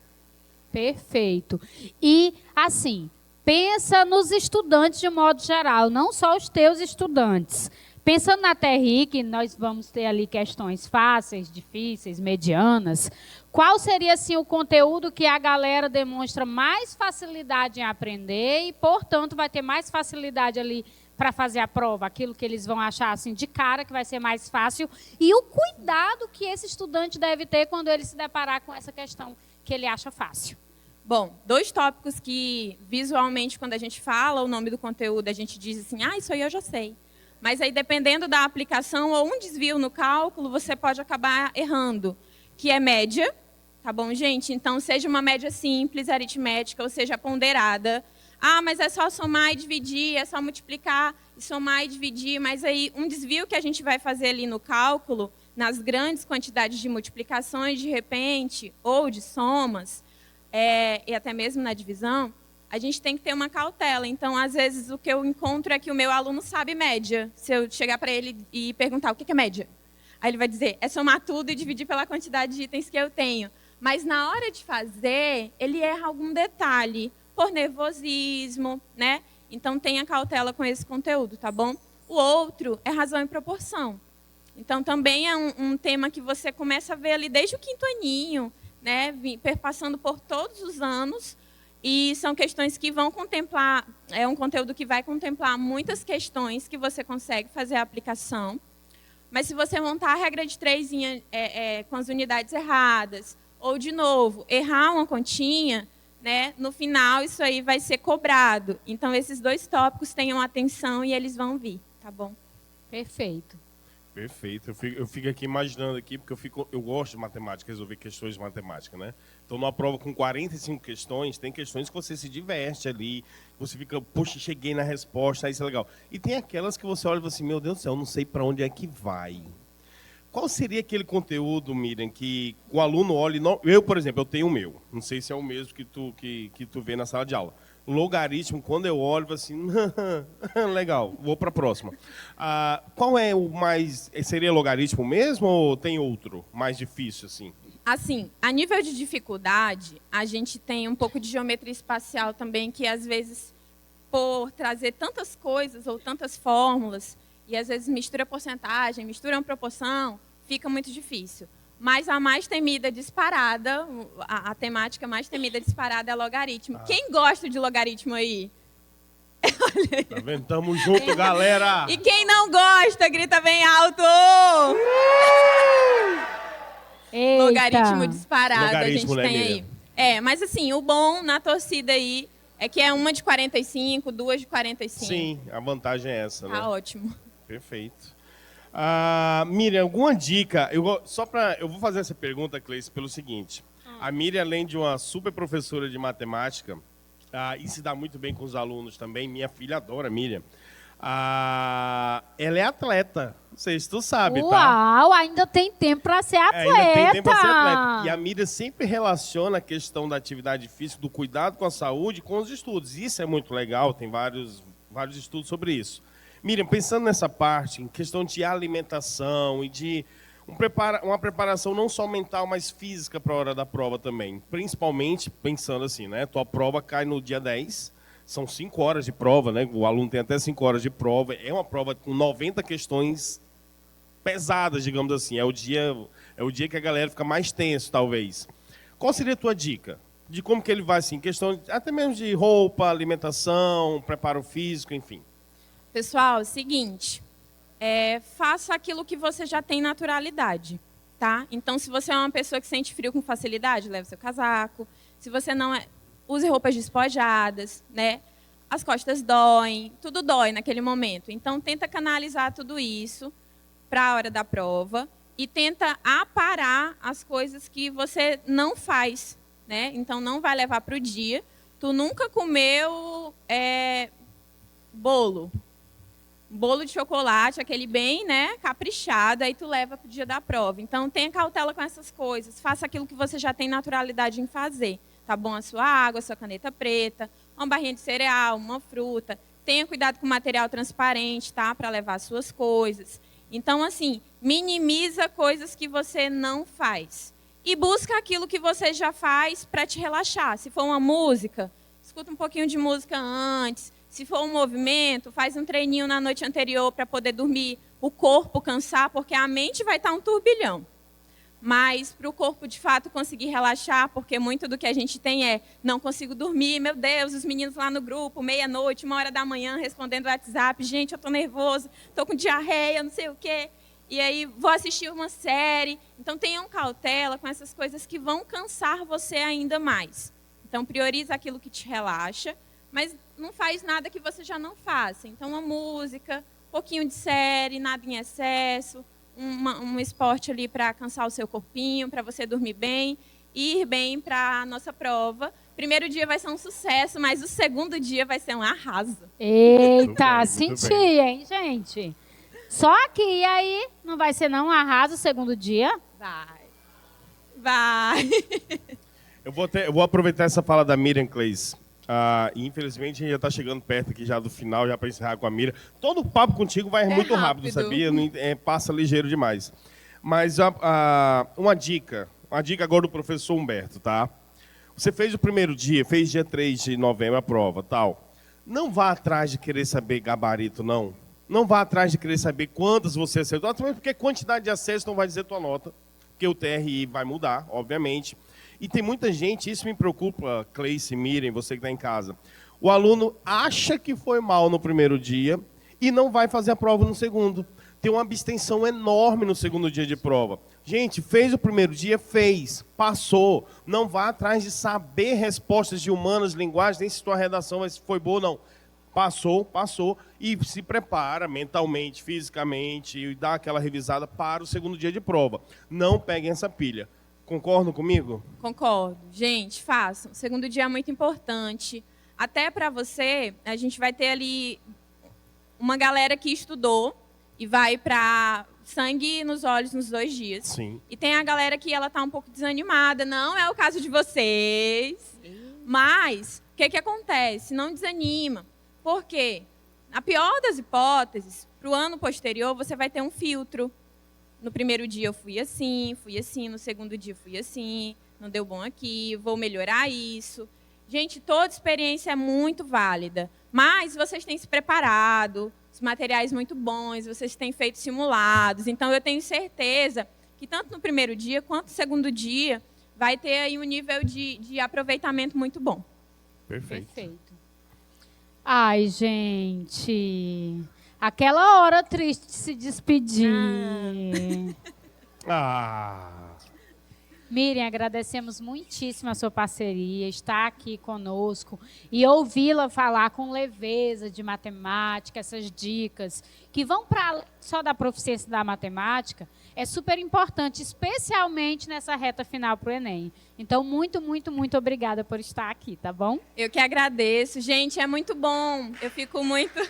Perfeito. E, assim, pensa nos estudantes de modo geral, não só os teus estudantes. Pensando na TRI, que nós vamos ter ali questões fáceis, difíceis, medianas, qual seria assim, o conteúdo que a galera demonstra mais facilidade em aprender e, portanto, vai ter mais facilidade ali para fazer a prova, aquilo que eles vão achar assim, de cara que vai ser mais fácil, e o cuidado que esse estudante deve ter quando ele se deparar com essa questão que ele acha fácil? Bom, 2 tópicos que, visualmente, quando a gente fala o nome do conteúdo, a gente diz assim, isso aí eu já sei. Mas aí, dependendo da aplicação ou um desvio no cálculo, você pode acabar errando, que é média, tá bom, gente? Então, seja uma média simples, aritmética, ou seja, ponderada. Mas é só somar e dividir, é só multiplicar e somar e dividir. Mas aí, um desvio que a gente vai fazer ali no cálculo, nas grandes quantidades de multiplicações, de repente, ou de somas, e até mesmo na divisão, a gente tem que ter uma cautela. Então, às vezes, o que eu encontro é que o meu aluno sabe média. Se eu chegar para ele e perguntar o que é média, aí ele vai dizer, é somar tudo e dividir pela quantidade de itens que eu tenho. Mas, na hora de fazer, ele erra algum detalhe, por nervosismo, né? Então, tenha cautela com esse conteúdo, tá bom? O outro é razão e proporção. Então, também é um tema que você começa a ver ali desde o 5º aninho, né? Perpassando por todos os anos. E são questões que vão contemplar, é um conteúdo que vai contemplar muitas questões que você consegue fazer a aplicação. Mas se você montar a regra de 3 com as unidades erradas, ou, de novo, errar uma continha, né, no final isso aí vai ser cobrado. Então, esses 2 tópicos tenham atenção e eles vão vir, tá bom? Perfeito. Perfeito. Eu fico aqui imaginando aqui, porque eu gosto de matemática, resolver questões de matemática, né? Então, numa prova com 45 questões, tem questões que você se diverte ali, você fica, poxa, cheguei na resposta, isso é legal. E tem aquelas que você olha e fala assim, meu Deus do céu, não sei para onde é que vai. Qual seria aquele conteúdo, Miriam, que o aluno olha... Eu, por exemplo, eu tenho o meu. Não sei se é o mesmo que tu vê na sala de aula. O logaritmo, quando eu olho, eu falo assim, legal, vou para a próxima. Qual é o mais... Seria logaritmo mesmo ou tem outro mais difícil, assim? Assim, a nível de dificuldade, a gente tem um pouco de geometria espacial também, que às vezes, por trazer tantas coisas ou tantas fórmulas, e às vezes mistura porcentagem, mistura uma proporção, fica muito difícil. Mas a mais temida disparada, a temática mais temida disparada é logaritmo. Quem gosta de logaritmo aí? Tá vendo? Tamo junto, galera! E quem não gosta, grita bem alto! Logaritmo disparado, Logaritmo, a gente tem aí. Mas assim, o bom na torcida aí é que é uma de 45, 2 de 45. Sim, a vantagem é essa, né? Tá ótimo. Perfeito. Miriam, alguma dica? Eu vou fazer essa pergunta, Cleice, pelo seguinte. A Miriam, além de uma super professora de matemática, e se dá muito bem com os alunos também, minha filha adora a Miriam. Ela é atleta. Não sei se tu sabe, tá? Uau, ainda tem tempo para ser atleta. Ainda tem tempo para ser atleta. E a Miriam sempre relaciona a questão da atividade física, do cuidado com a saúde, com os estudos. Isso é muito legal, tem vários estudos sobre isso. Miriam, pensando nessa parte, em questão de alimentação e de uma preparação não só mental, mas física para a hora da prova também. Principalmente pensando assim, né? Tua prova cai no dia 10, são 5 horas de prova, né? O aluno tem até 5 horas de prova. É uma prova com 90 questões pesadas, digamos assim. É o dia que a galera fica mais tenso, talvez. Qual seria a tua dica? De como que ele vai, assim, questão até mesmo de roupa, alimentação, preparo físico, enfim. Pessoal, seguinte, faça aquilo que você já tem naturalidade, tá? Então, se você é uma pessoa que sente frio com facilidade, leve seu casaco. Se você não use roupas despojadas, né? As costas doem, tudo dói naquele momento. Então, tenta canalizar tudo isso para a hora da prova e tenta aparar as coisas que você não faz, né? Então, não vai levar para o dia. Tu nunca comeu bolo de chocolate, aquele bem, né, caprichado, aí tu leva para o dia da prova. Então, tenha cautela com essas coisas. Faça aquilo que você já tem naturalidade em fazer. Tá bom? A sua água, a sua caneta preta, uma barrinha de cereal, uma fruta. Tenha cuidado com material transparente, tá? Para levar as suas coisas. Então, assim, minimiza coisas que você não faz. E busca aquilo que você já faz para te relaxar. Se for uma música, escuta um pouquinho de música antes. Se for um movimento, faz um treininho na noite anterior para poder dormir, o corpo cansar, porque a mente vai estar um turbilhão. Mas para o corpo, de fato, conseguir relaxar, porque muito do que a gente tem não consigo dormir, meu Deus, os meninos lá no grupo, meia-noite, 1h da manhã, respondendo o WhatsApp, gente, eu estou nervoso, estou com diarreia, não sei o quê, e aí vou assistir uma série. Então, tenham cautela com essas coisas que vão cansar você ainda mais. Então, prioriza aquilo que te relaxa, mas não faz nada que você já não faça. Então, uma música, um pouquinho de série, nada em excesso, um esporte ali para cansar o seu corpinho, para você dormir bem, ir bem para a nossa prova. Primeiro dia vai ser um sucesso, mas o segundo dia vai ser um arraso. Eita, senti, hein, gente? Só que aí não vai ser não um arraso o segundo dia? Vai. Eu vou aproveitar essa fala da Miriam Clays. Infelizmente, a gente já está chegando perto aqui já do final, já para encerrar com a Miriam. Todo o papo contigo vai muito rápido, sabia? Passa ligeiro demais. Mas uma dica agora do professor Humberto, tá? Você fez o primeiro dia, fez dia 3 de novembro a prova, tal. Não vá atrás de querer saber gabarito, não. Não vá atrás de querer saber quantas você acertou, também porque quantidade de acessos não vai dizer tua nota, porque o TRI vai mudar, obviamente. E tem muita gente, isso me preocupa, Cleice, Miriam, você que está em casa. O aluno acha que foi mal no primeiro dia e não vai fazer a prova no segundo. Tem uma abstenção enorme no segundo dia de prova. Gente, fez o primeiro dia, fez, passou. Não vá atrás de saber respostas de humanas, linguagens, nem se sua redação foi boa ou não. Passou e se prepara mentalmente, fisicamente e dá aquela revisada para o segundo dia de prova. Não peguem essa pilha. Concordam comigo? Concordo. Gente, façam. O segundo dia é muito importante. Até para você, a gente vai ter ali uma galera que estudou e vai para sangue nos olhos nos 2 dias. Sim. E tem a galera que ela tá um pouco desanimada. Não é o caso de vocês. Mas, o que acontece? Não desanima. Por quê? Na pior das hipóteses, para o ano posterior, você vai ter um filtro. No primeiro dia eu fui assim, no segundo dia fui assim, não deu bom aqui, vou melhorar isso. Gente, toda experiência é muito válida, mas vocês têm se preparado, os materiais muito bons, vocês têm feito simulados, então eu tenho certeza que tanto no primeiro dia quanto no segundo dia vai ter aí um nível de aproveitamento muito bom. Perfeito. Ai, gente... Aquela hora triste de se despedir. Miriam, agradecemos muitíssimo a sua parceria, estar aqui conosco e ouvi-la falar com leveza de matemática, essas dicas que vão para só da proficiência da matemática, é super importante, especialmente nessa reta final para o Enem. Então, muito, muito, muito obrigada por estar aqui, tá bom? Eu que agradeço. Gente, é muito bom. Eu fico muito...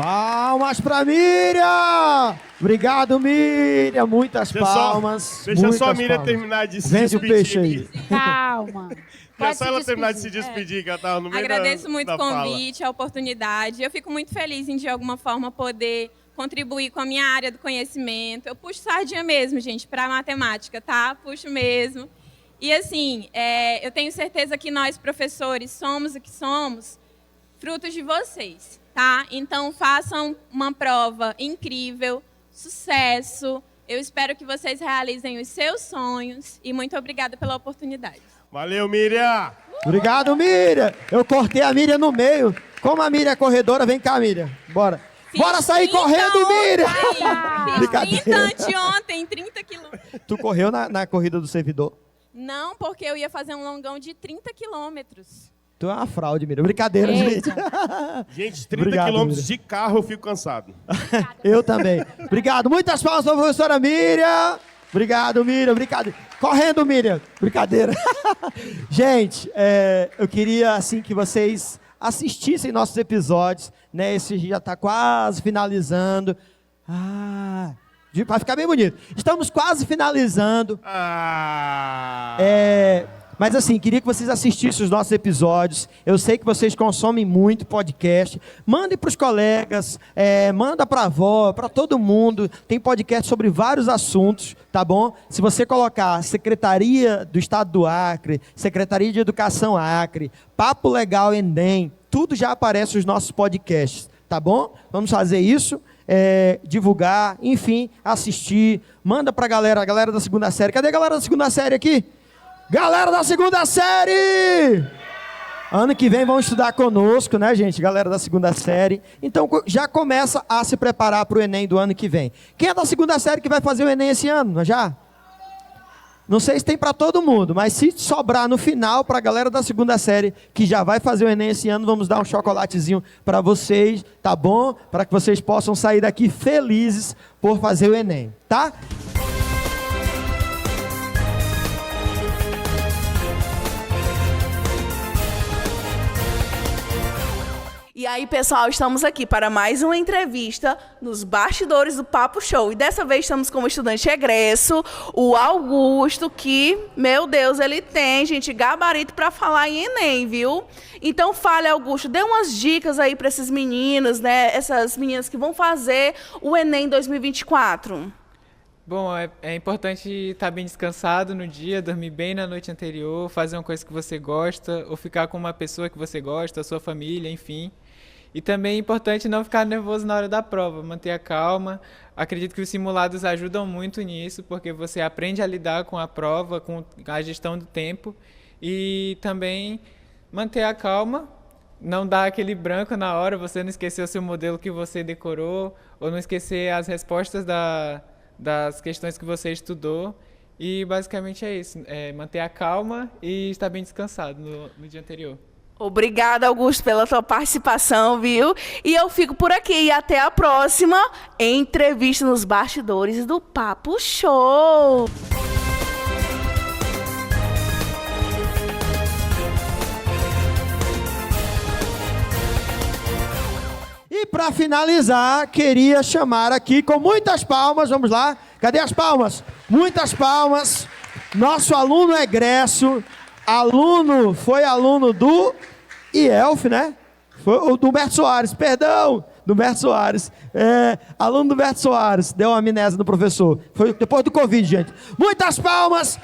Palmas para Miriam! Obrigado, Miriam. Muitas palmas. Deixa só a Miriam terminar de se Vende despedir. o peixe aí. Calma. Deixa só ela terminar de se despedir, que ela estava no meio Agradeço muito da o convite, a oportunidade. Eu fico muito feliz em, de alguma forma, poder contribuir com a minha área do conhecimento. Eu puxo sardinha mesmo, gente, para matemática, tá? Puxo mesmo. E, assim, eu tenho certeza que nós, professores, somos o que somos, frutos de vocês, tá? Então, façam uma prova incrível, sucesso. Eu espero que vocês realizem os seus sonhos e muito obrigada pela oportunidade. Valeu, Miriam! Obrigado, Miriam. Eu cortei a Miriam no meio. Como a Miriam é corredora, vem cá, Miriam. Bora. Bora sair correndo, Miriam! Fiz 30 anteontem, 30 quilômetros. Tu correu na corrida do servidor? Não, porque eu ia fazer um longão de 30 quilômetros. Tu é uma fraude, Miriam. Brincadeira, gente. Gente, 30 quilômetros de carro eu fico cansado. Eu também. Obrigado. Muitas palmas para a professora Miriam. Obrigado, Miriam. Obrigado. Correndo, Miriam. Brincadeira. Gente, eu queria assim que vocês assistissem nossos episódios, né? Esse já está quase finalizando. Vai ficar bem bonito. Estamos quase finalizando. Mas assim, queria que vocês assistissem os nossos episódios. Eu sei que vocês consomem muito podcast. Mandem para os colegas, manda para a avó, para todo mundo. Tem podcast sobre vários assuntos, tá bom? Se você colocar Secretaria do Estado do Acre, Secretaria de Educação Acre, Papo Legal Enem, tudo já aparece nos nossos podcasts, tá bom? Vamos fazer isso. Divulgar, enfim, assistir. Manda para a galera da segunda série. Cadê a galera da segunda série aqui? Galera da segunda série! Ano que vem vão estudar conosco, né, gente? Galera da segunda série. Então, já começa a se preparar para o Enem do ano que vem. Quem é da segunda série que vai fazer o Enem esse ano? Já? Não sei se tem para todo mundo, mas se sobrar no final para a galera da segunda série que já vai fazer o Enem esse ano, vamos dar um chocolatezinho para vocês, tá bom? Para que vocês possam sair daqui felizes por fazer o Enem, tá? E aí, pessoal, estamos aqui para mais uma entrevista nos bastidores do Papo Show. E dessa vez estamos com o estudante egresso, o Augusto, que, meu Deus, ele tem, gente, gabarito para falar em Enem, viu? Então, fale, Augusto, dê umas dicas aí para esses meninos, né? Essas meninas que vão fazer o Enem 2024. Bom, é importante estar bem descansado no dia, dormir bem na noite anterior, fazer uma coisa que você gosta, ou ficar com uma pessoa que você gosta, a sua família, enfim. E também é importante não ficar nervoso na hora da prova, manter a calma. Acredito que os simulados ajudam muito nisso, porque você aprende a lidar com a prova, com a gestão do tempo. E também manter a calma, não dar aquele branco na hora, você não esquecer o seu modelo que você decorou, ou não esquecer as respostas das questões que você estudou. E basicamente é isso, manter a calma e estar bem descansado no dia anterior. Obrigada, Augusto, pela tua participação, viu? E eu fico por aqui e até a próxima entrevista nos bastidores do Papo Show. E para finalizar, queria chamar aqui com muitas palmas, vamos lá. Cadê as palmas? Muitas palmas. Nosso aluno egresso, foi aluno do IELF, né? Foi o do Humberto Soares, perdão, do Humberto Soares. Aluno do Humberto Soares, deu uma amnésia no professor. Foi depois do Covid, gente. Muitas palmas.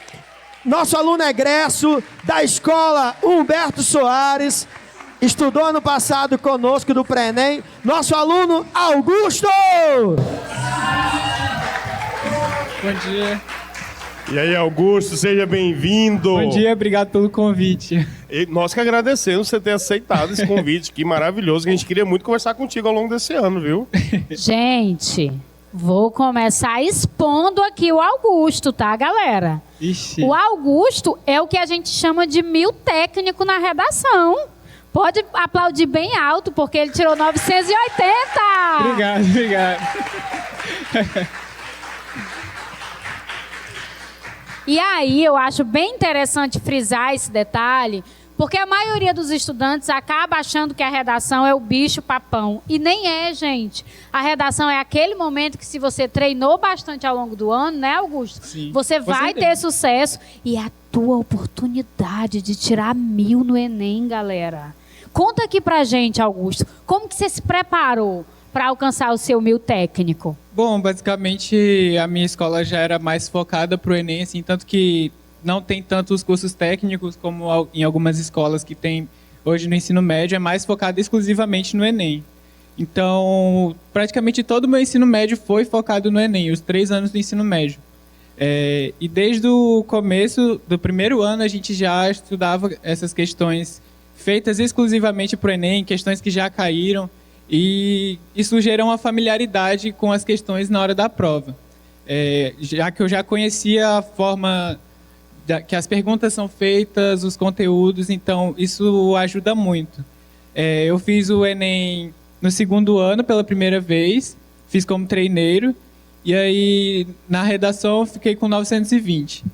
Nosso aluno egresso da escola Humberto Soares. Estudou ano passado conosco do Pré-ENEM. Nosso aluno Augusto! Bom dia. E aí, Augusto, seja bem-vindo. Bom dia, obrigado pelo convite. E nós que agradecemos você ter aceitado esse convite, que maravilhoso, que a gente queria muito conversar contigo ao longo desse ano, viu? Gente, vou começar expondo aqui o Augusto, tá, galera? Ixi. O Augusto é o que a gente chama de 1000 técnico na redação. Pode aplaudir bem alto, porque ele tirou 980. Obrigado. E aí, eu acho bem interessante frisar esse detalhe, Porque a maioria dos estudantes acaba achando que a redação é o bicho-papão. E nem é, gente. A redação é aquele momento que, se você treinou bastante ao longo do ano, né, Augusto? Sim, você com vai certeza. ter sucesso. E é a tua oportunidade de tirar 1000 no Enem, galera. Conta aqui pra gente, Augusto. Como que você se preparou para alcançar o seu 1000 técnico? Bom, basicamente a minha escola já era mais focada para o Enem, assim, tanto que não tem tantos cursos técnicos como em algumas escolas que tem hoje no ensino médio, é mais focado exclusivamente no Enem. Então, praticamente todo o meu ensino médio foi focado no Enem, os 3 anos do ensino médio. E desde o começo do primeiro ano a gente já estudava essas questões feitas exclusivamente para o Enem, questões que já caíram, e isso gerou uma familiaridade com as questões na hora da prova. Já que eu já conhecia a forma que as perguntas são feitas, os conteúdos, então isso ajuda muito. Eu fiz o Enem no 2º ano pela primeira vez, fiz como treineiro, e aí na redação eu fiquei com 920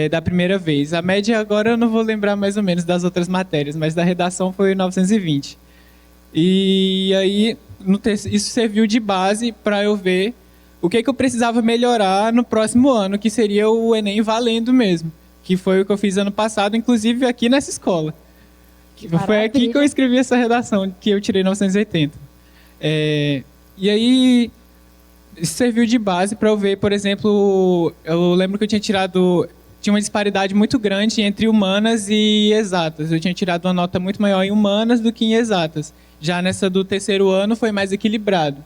da primeira vez. A média agora eu não vou lembrar mais ou menos das outras matérias, mas da redação foi 920. E aí isso serviu de base para eu ver o que eu precisava melhorar no próximo ano, que seria o Enem valendo mesmo, que foi o que eu fiz ano passado, inclusive aqui nessa escola. Foi aqui que eu escrevi essa redação, que eu tirei 980. E aí, isso serviu de base para eu ver, por exemplo, eu lembro que eu tinha uma disparidade muito grande entre humanas e exatas. Eu tinha tirado uma nota muito maior em humanas do que em exatas. Já nessa do 3º ano foi mais equilibrado.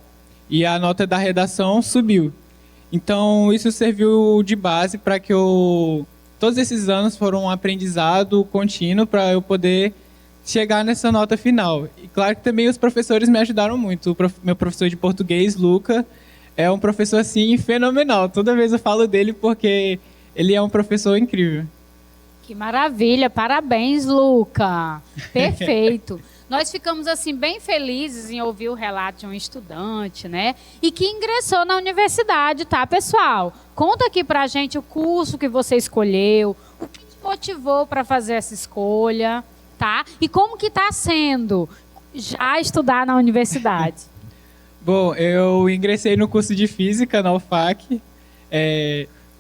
E a nota da redação subiu. Então, isso serviu de base para que todos esses anos foram um aprendizado contínuo para eu poder chegar nessa nota final. E claro que também os professores me ajudaram muito. Meu professor de português, Luca, é um professor assim fenomenal. Toda vez eu falo dele porque ele é um professor incrível. Que maravilha, parabéns, Luca. Perfeito. Nós ficamos assim bem felizes em ouvir o relato de um estudante, né? E que ingressou na universidade, tá, pessoal? Conta aqui pra gente o curso que você escolheu, o que te motivou para fazer essa escolha, tá? E como que tá sendo já estudar na universidade? Bom, eu ingressei no curso de Física na UFAC.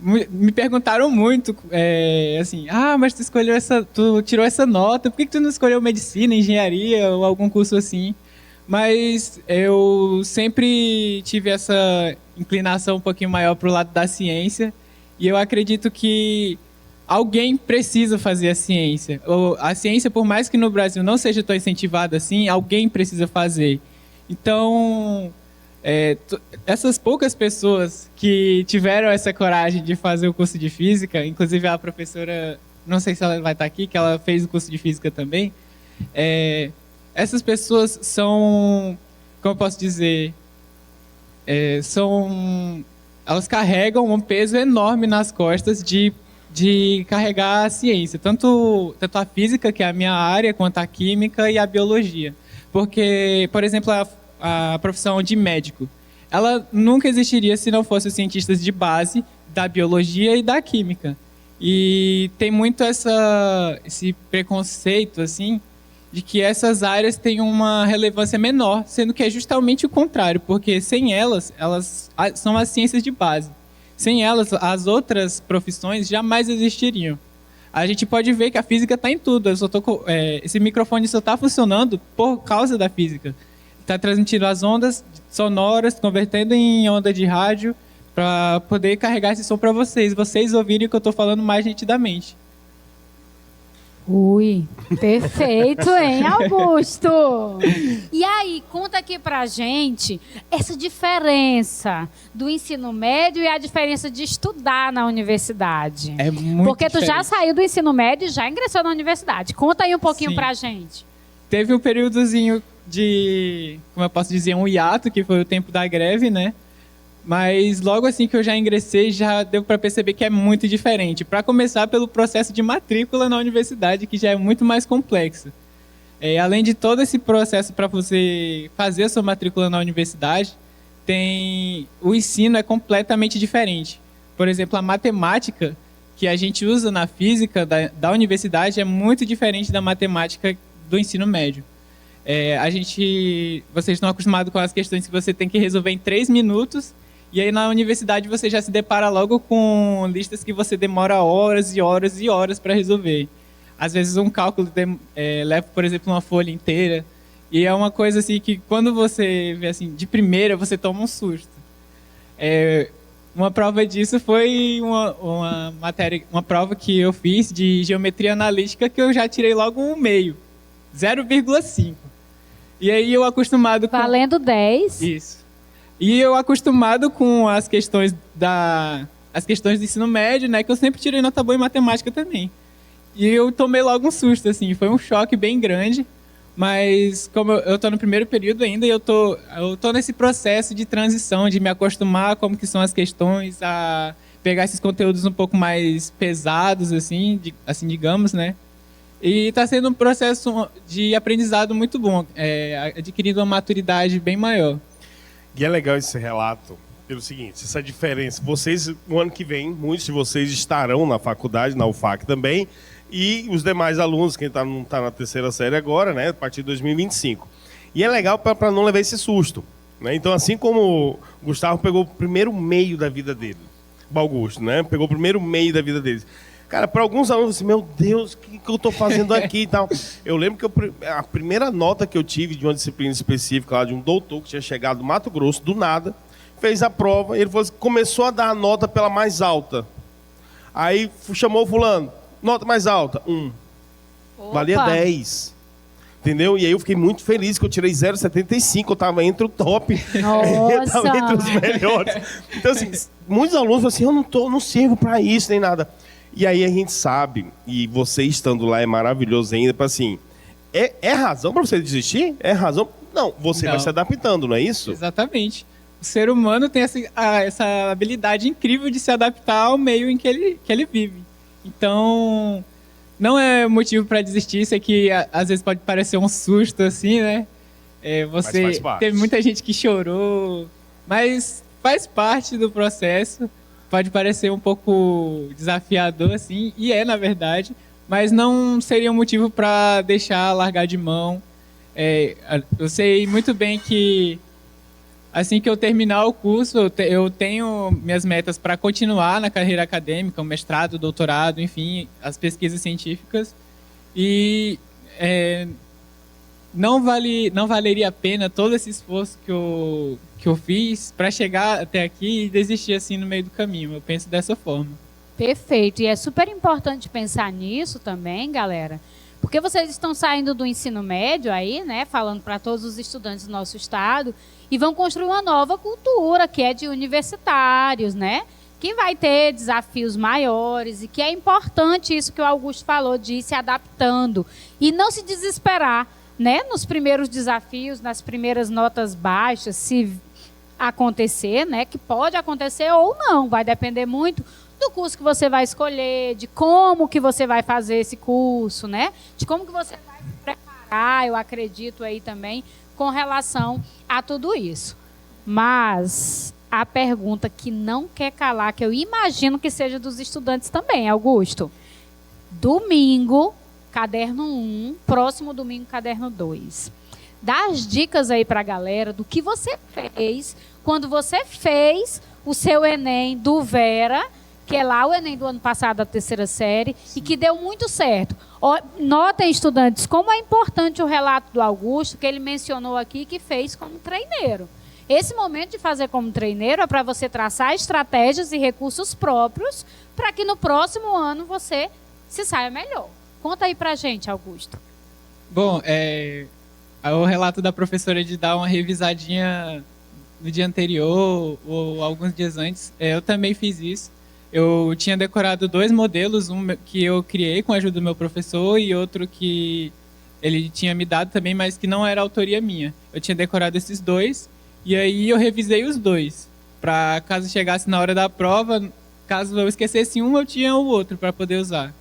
Me perguntaram muito, assim, mas tu tirou essa nota, por que tu não escolheu medicina, engenharia ou algum curso assim? Mas eu sempre tive essa inclinação um pouquinho maior para o lado da ciência, e eu acredito que alguém precisa fazer a ciência. A ciência, por mais que no Brasil não seja tão incentivada assim, alguém precisa fazer. Então, essas poucas pessoas que tiveram essa coragem de fazer o curso de Física, inclusive a professora, não sei se ela vai estar aqui, que ela fez o curso de Física também, essas pessoas são, como eu posso dizer, elas carregam um peso enorme nas costas de carregar a ciência, tanto a física, que é a minha área, quanto a química e a biologia. Porque, por exemplo, a profissão de médico, ela nunca existiria se não fossem os cientistas de base da biologia e da química. E tem muito esse preconceito, assim, de que essas áreas têm uma relevância menor, sendo que é justamente o contrário, porque sem elas são as ciências de base. Sem elas, as outras profissões jamais existiriam. A gente pode ver que a física está em tudo. Esse microfone só está funcionando por causa da física. Está transmitindo as ondas sonoras, convertendo em onda de rádio, para poder carregar esse som para vocês ouvirem o que eu estou falando mais nitidamente. Ui, perfeito, hein, Augusto? E aí, conta aqui pra gente essa diferença do ensino médio e a diferença de estudar na universidade. É muito Porque tu já diferente. saiu do ensino médio e já ingressou na universidade. Conta aí um pouquinho Sim. pra gente. Teve um períodozinho de, como eu posso dizer, um hiato, que foi o tempo da greve, né? Mas logo assim que eu já ingressei, já deu para perceber que é muito diferente. Para começar, pelo processo de matrícula na universidade, que já é muito mais complexo. Além de todo esse processo para você fazer a sua matrícula na universidade, o ensino é completamente diferente. Por exemplo, a matemática, que a gente usa na física da universidade é muito diferente da matemática do ensino médio. Vocês estão acostumados com as questões que você tem que resolver em 3 minutos, e aí na universidade você já se depara logo com listas que você demora horas e horas e horas para resolver. Às vezes um cálculo leva, por exemplo, uma folha inteira, e é uma coisa assim que quando você vê assim, de primeira, você toma um susto. Uma prova disso foi uma prova que eu fiz de geometria analítica que eu já tirei logo 1,5, 0,5. E aí eu acostumado com... Valendo 10. Isso. E eu acostumado com as questões do ensino médio, né, que eu sempre tirei nota boa em matemática também. E eu tomei logo um susto, assim, foi um choque bem grande. Mas como eu estou no primeiro período ainda, e eu tô nesse processo de transição, de me acostumar como que são as questões, a pegar esses conteúdos um pouco mais pesados, assim digamos, né? E está sendo um processo de aprendizado muito bom, adquirindo uma maturidade bem maior. E é legal esse relato, pelo seguinte, essa diferença. Vocês, no ano que vem, muitos de vocês estarão na faculdade, na UFAC também, e os demais alunos, quem não está na terceira série agora, né, a partir de 2025. E é legal para não levar esse susto, né? Então, assim como o Gustavo pegou o primeiro meio da vida dele, o Augusto, né, pegou o primeiro meio da vida dele. Cara, para alguns alunos, assim, meu Deus, o que eu estou fazendo aqui e tal? Eu lembro que a primeira nota que eu tive de uma disciplina específica, lá de um doutor que tinha chegado do Mato Grosso, do nada, fez a prova, e ele falou assim, começou a dar a nota pela mais alta. Aí chamou o fulano, nota mais alta, 1. Valia 10. Entendeu? E aí eu fiquei muito feliz que eu tirei 0,75, eu estava entre o top. Eu estava entre os melhores. Então, assim, muitos alunos falam assim, eu não sirvo para isso, nem nada. E aí a gente sabe, e você estando lá é maravilhoso ainda, para assim, é razão para você desistir? É razão? Não, você vai se adaptando, não é isso? Exatamente. O ser humano tem essa habilidade incrível de se adaptar ao meio em que ele vive. Então, não é motivo para desistir. Isso aqui às vezes pode parecer um susto, assim, né? Teve muita gente que chorou, mas faz parte do processo. Pode parecer um pouco desafiador, assim, e na verdade, mas não seria um motivo para largar de mão. Eu sei muito bem que assim que eu terminar o curso, eu tenho minhas metas para continuar na carreira acadêmica, o mestrado, o doutorado, enfim, as pesquisas científicas. E não valeria a pena todo esse esforço que eu fiz para chegar até aqui e desistir assim no meio do caminho. Eu penso dessa forma. Perfeito. E é super importante pensar nisso também, galera, porque vocês estão saindo do ensino médio aí, né, falando para todos os estudantes do nosso estado, e vão construir uma nova cultura, que é de universitários, né, que vai ter desafios maiores, e que é importante isso que o Augusto falou, de ir se adaptando e não se desesperar, né, nos primeiros desafios, nas primeiras notas baixas, se acontecer, né, que pode acontecer ou não, vai depender muito do curso que você vai escolher, de como que você vai fazer esse curso, né, de como que você vai se preparar, eu acredito aí também, com relação a tudo isso. Mas a pergunta que não quer calar, que eu imagino que seja dos estudantes também, Augusto, domingo, caderno 1, próximo domingo, caderno 2. Dá as dicas aí para a galera do que você fez quando você fez o seu Enem do Vera, que é lá o Enem do ano passado, da terceira série, e que deu muito certo. Notem, estudantes, como é importante o relato do Augusto, que ele mencionou aqui, que fez como treineiro. Esse momento de fazer como treineiro é para você traçar estratégias e recursos próprios para que no próximo ano você se saia melhor. Conta aí pra gente, Augusto. Bom, o relato da professora de dar uma revisadinha no dia anterior ou alguns dias antes, eu também fiz isso. Eu tinha decorado 2 modelos, um que eu criei com a ajuda do meu professor e outro que ele tinha me dado também, mas que não era autoria minha. Eu tinha decorado esses 2 e aí eu revisei os 2, para caso chegasse na hora da prova, caso eu esquecesse um, eu tinha o outro para poder usar.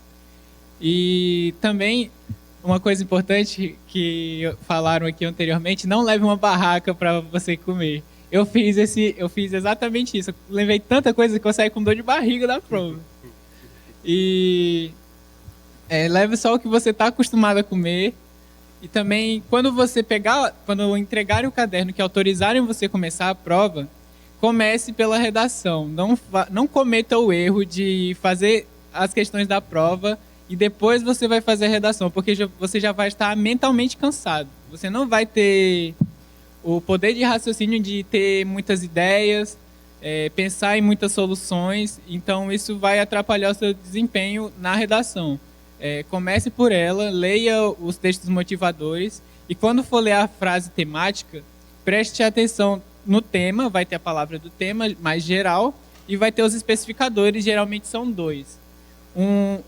E também, uma coisa importante que falaram aqui anteriormente, não leve uma barraca para você comer. Eu fiz exatamente isso. Eu levei tanta coisa que eu saí com dor de barriga da prova. E leve só o que você está acostumado a comer. E também, quando entregarem o caderno que autorizarem você começar a prova, comece pela redação. Não cometa o erro de fazer as questões da prova e depois você vai fazer a redação, porque você já vai estar mentalmente cansado. Você não vai ter o poder de raciocínio de ter muitas ideias, pensar em muitas soluções, então isso vai atrapalhar o seu desempenho na redação. Comece por ela, leia os textos motivadores e quando for ler a frase temática, preste atenção no tema, vai ter a palavra do tema mais geral e vai ter os especificadores, geralmente são 2.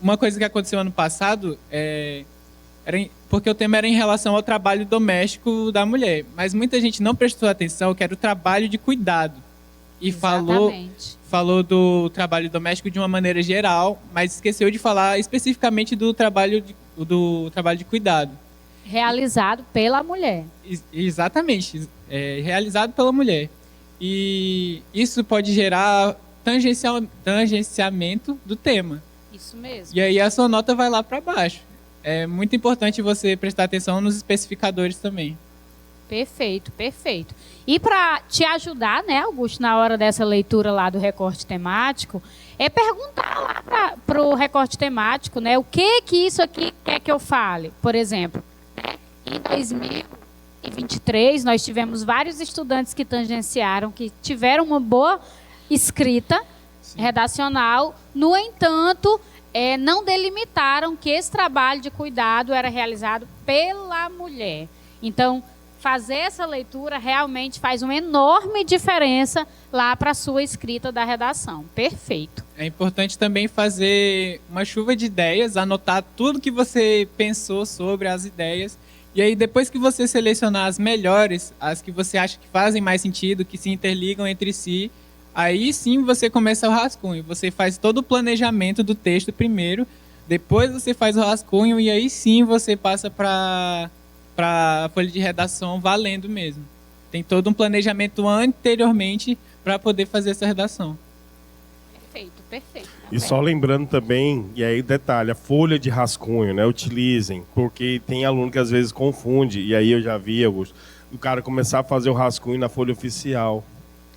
Uma coisa que aconteceu ano passado, porque o tema era em relação ao trabalho doméstico da mulher, mas muita gente não prestou atenção que era o trabalho de cuidado. E falou do trabalho doméstico de uma maneira geral, mas esqueceu de falar especificamente do trabalho de cuidado. Realizado pela mulher. Exatamente, realizado pela mulher. E isso pode gerar tangenciamento do tema. Isso mesmo. E aí a sua nota vai lá para baixo. É muito importante você prestar atenção nos especificadores também. Perfeito, perfeito. E para te ajudar, né, Augusto, na hora dessa leitura lá do recorte temático, perguntar lá para o recorte temático, né, o que isso aqui quer que eu fale. Por exemplo, em 2023, nós tivemos vários estudantes que tangenciaram, que tiveram uma boa escrita redacional, no entanto, não delimitaram que esse trabalho de cuidado era realizado pela mulher. Então, fazer essa leitura realmente faz uma enorme diferença lá para a sua escrita da redação. Perfeito. É importante também fazer uma chuva de ideias, anotar tudo que você pensou sobre as ideias. E aí, depois que você selecionar as melhores, as que você acha que fazem mais sentido, que se interligam entre si, aí sim você começa o rascunho. Você faz todo o planejamento do texto primeiro, depois você faz o rascunho e aí sim você passa para a folha de redação valendo mesmo. Tem todo um planejamento anteriormente para poder fazer essa redação. Perfeito, perfeito. E só lembrando também, e aí detalhe, a folha de rascunho, né? Utilizem, porque tem aluno que às vezes confunde, e aí eu já vi, Augusto, o cara começar a fazer o rascunho na folha oficial.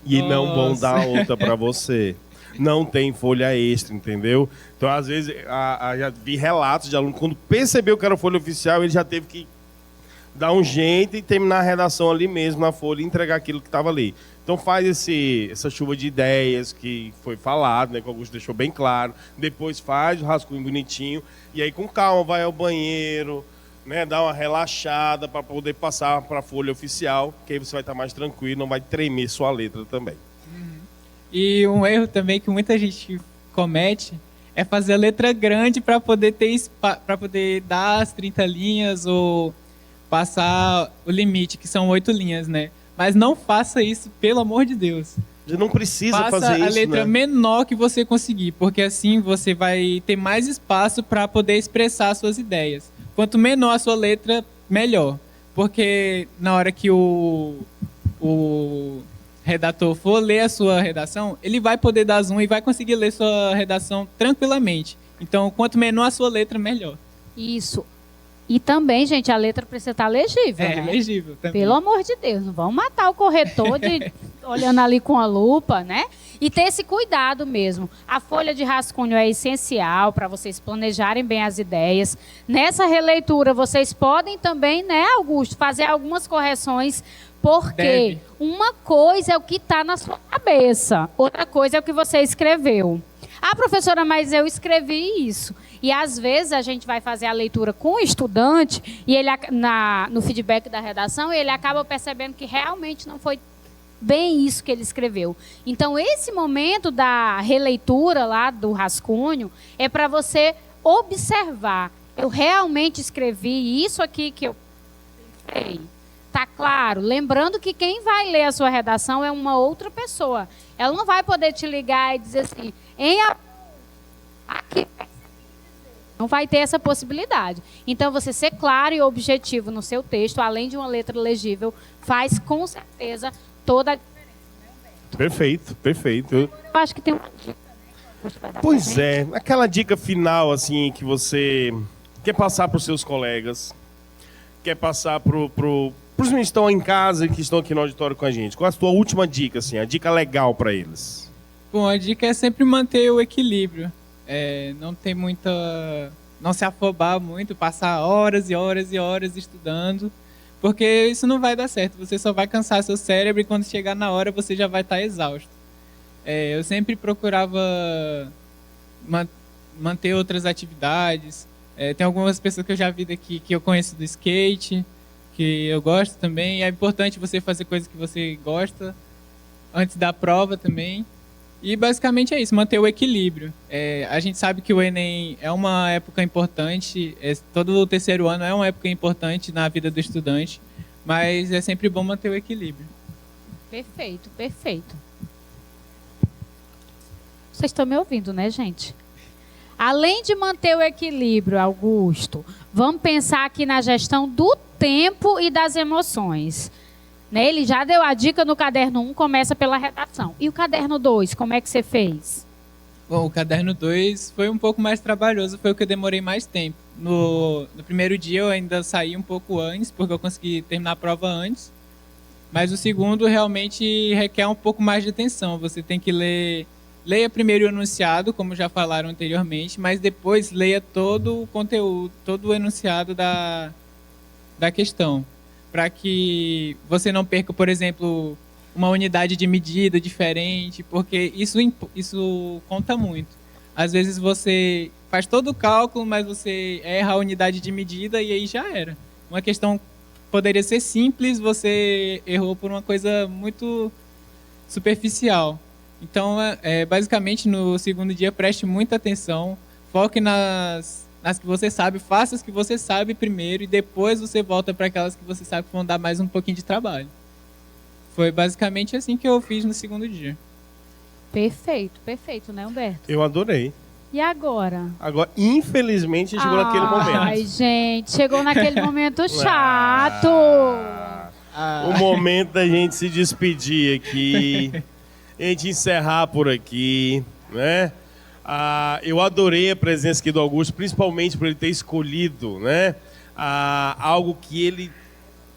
E não vão dar outra para você. Não tem folha extra, entendeu? Então, às vezes, já vi relatos de aluno, quando percebeu que era folha oficial, ele já teve que dar um jeito e terminar a redação ali mesmo na folha e entregar aquilo que estava ali. Então faz essa chuva de ideias que foi falado, né, que o Augusto deixou bem claro. Depois faz o rascunho bonitinho e aí com calma vai ao banheiro, né, dá uma relaxada para poder passar para a folha oficial, que aí você vai estar mais tranquilo, não vai tremer sua letra também. E um erro também que muita gente comete é fazer a letra grande para poder dar as 30 linhas ou passar o limite, que são 8 linhas, né? Mas não faça isso, pelo amor de Deus. Você não precisa fazer isso, faça a letra né? menor que você conseguir, porque assim você vai ter mais espaço para poder expressar suas ideias. Quanto menor a sua letra, melhor. Porque na hora que o redator for ler a sua redação, ele vai poder dar zoom e vai conseguir ler sua redação tranquilamente. Então, quanto menor a sua letra, melhor. Isso. E também, gente, a letra precisa estar legível, né? Legível também. Pelo amor de Deus, não vamos matar o corretor olhando ali com a lupa, né? E ter esse cuidado mesmo. A folha de rascunho é essencial para vocês planejarem bem as ideias. Nessa releitura, vocês podem também, né, Augusto, fazer algumas correções, porque uma coisa é o que está na sua cabeça, outra coisa é o que você escreveu. Ah, professora, mas eu escrevi isso. E às vezes a gente vai fazer a leitura com o estudante e ele no feedback da redação ele acaba percebendo que realmente não foi bem isso que ele escreveu. Então esse momento da releitura lá do rascunho é para você observar. Eu realmente escrevi isso aqui que eu pensei. Tá claro? Lembrando que quem vai ler a sua redação é uma outra pessoa. Ela não vai poder te ligar e dizer assim, aqui. Não vai ter essa possibilidade. Então, você ser claro e objetivo no seu texto, além de uma letra legível, faz com certeza toda a diferença. Perfeito, perfeito. Eu acho que tem uma dica, né? Pois é, aquela dica final, assim, que você quer passar para os seus colegas, quer passar para os meninos que estão em casa e que estão aqui no auditório com a gente. Qual é a sua última dica, assim, a dica legal para eles? Bom, a dica é sempre manter o equilíbrio. Não ter muita... Não se afobar muito, passar horas e horas e horas estudando, porque isso não vai dar certo. Você só vai cansar seu cérebro e quando chegar na hora você já vai estar exausto. Eu sempre procurava manter outras atividades. Tem algumas pessoas que eu já vi daqui que eu conheço do skate, que eu gosto também. É importante você fazer coisas que você gosta antes da prova também. E basicamente é isso, manter o equilíbrio. A gente sabe que o Enem é uma época importante, todo o terceiro ano é uma época importante na vida do estudante, mas é sempre bom manter o equilíbrio. Perfeito, perfeito. Vocês estão me ouvindo, né, gente? Além de manter o equilíbrio, Augusto, vamos pensar aqui na gestão do tempo e das emoções. Né? Ele já deu a dica no caderno 1, começa pela redação. E o caderno 2, como é que você fez? Bom, o caderno 2 foi um pouco mais trabalhoso, foi o que eu demorei mais tempo. No primeiro dia eu ainda saí um pouco antes, porque eu consegui terminar a prova antes. Mas o segundo realmente requer um pouco mais de atenção. Você tem que leia primeiro o enunciado, como já falaram anteriormente, mas depois leia todo o conteúdo, todo o enunciado da questão, para que você não perca, por exemplo, uma unidade de medida diferente, porque isso conta muito. Às vezes você faz todo o cálculo, mas você erra a unidade de medida e aí já era. Uma questão poderia ser simples, você errou por uma coisa muito superficial. Então, basicamente, no segundo dia, preste muita atenção, foque nas que você sabe, faça as que você sabe primeiro e depois você volta para aquelas que você sabe que vão dar mais um pouquinho de trabalho. Foi basicamente assim que eu fiz no segundo dia. Perfeito, perfeito, né, Humberto? Eu adorei. E agora? Agora, infelizmente, chegou naquele momento. Ai, gente, chegou naquele momento chato. O momento da gente se despedir aqui, a gente encerrar por aqui, né? Eu adorei a presença aqui do Augusto, principalmente por ele ter escolhido, né, algo que ele,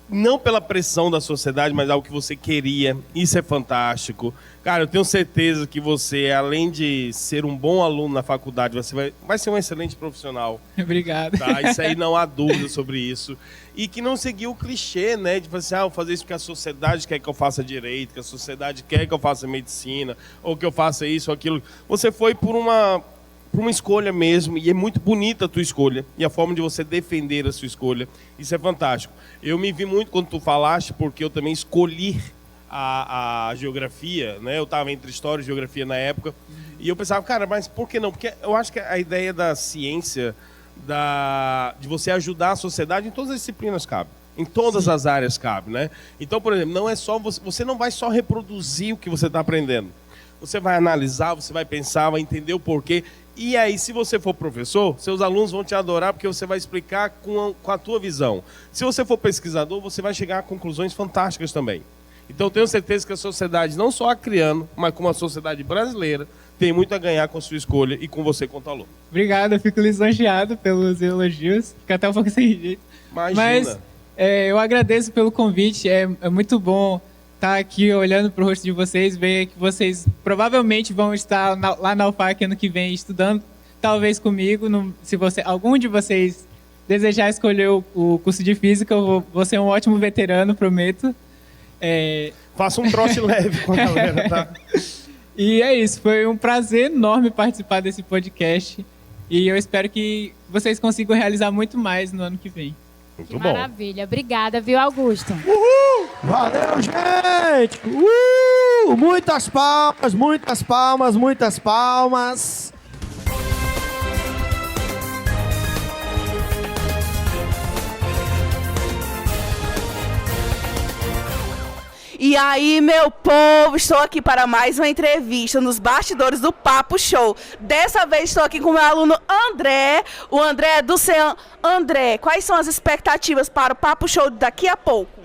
não pela pressão da sociedade, mas algo que você queria. Isso é fantástico. Cara, eu tenho certeza que você, além de ser um bom aluno na faculdade, você vai ser um excelente profissional. Obrigado. Tá? Isso aí não há dúvida sobre isso. E que não seguiu o clichê, né? De falar assim, vou fazer isso porque a sociedade quer que eu faça direito, que a sociedade quer que eu faça medicina, ou que eu faça isso ou aquilo. Você foi por uma escolha mesmo, e é muito bonita a tua escolha, e a forma de você defender a sua escolha. Isso é fantástico. Eu me vi muito quando tu falaste, porque eu também escolhi a geografia, né? Eu estava entre história e geografia na época, e eu pensava, cara, mas por que não? Porque eu acho que a ideia da ciência, de você ajudar a sociedade em todas as disciplinas cabe. Em todas as áreas cabe, né? Então, por exemplo, não é só você não vai só reproduzir o que você está aprendendo. Você vai analisar, você vai pensar, vai entender o porquê. E aí, se você for professor, seus alunos vão te adorar porque você vai explicar com a tua visão. Se você for pesquisador, você vai chegar a conclusões fantásticas também. Então, eu tenho certeza que a sociedade, não só acriana, mas como a sociedade brasileira, tem muito a ganhar com a sua escolha e com você quanto aluno. Obrigado, eu fico lisonjeado pelos elogios. Fico até um pouco sem jeito. Imagina. Mas eu agradeço pelo convite. É muito bom estar aqui olhando para o rosto de vocês, ver que vocês provavelmente vão estar lá na UFAC ano que vem estudando, talvez comigo. Se algum de vocês desejar escolher o curso de Física, eu vou ser um ótimo veterano, prometo. Faça um trote leve com a galera, tá? E é isso, foi um prazer enorme participar desse podcast e eu espero que vocês consigam realizar muito mais no ano que vem. Muito que bom. Maravilha, obrigada, viu, Augusto? Uhul! Valeu, gente! Muitas palmas, muitas palmas, muitas palmas. E aí, meu povo, estou aqui para mais uma entrevista nos bastidores do Papo Show. Dessa vez estou aqui com o meu aluno André, o André do CEAM. André, quais são as expectativas para o Papo Show daqui a pouco?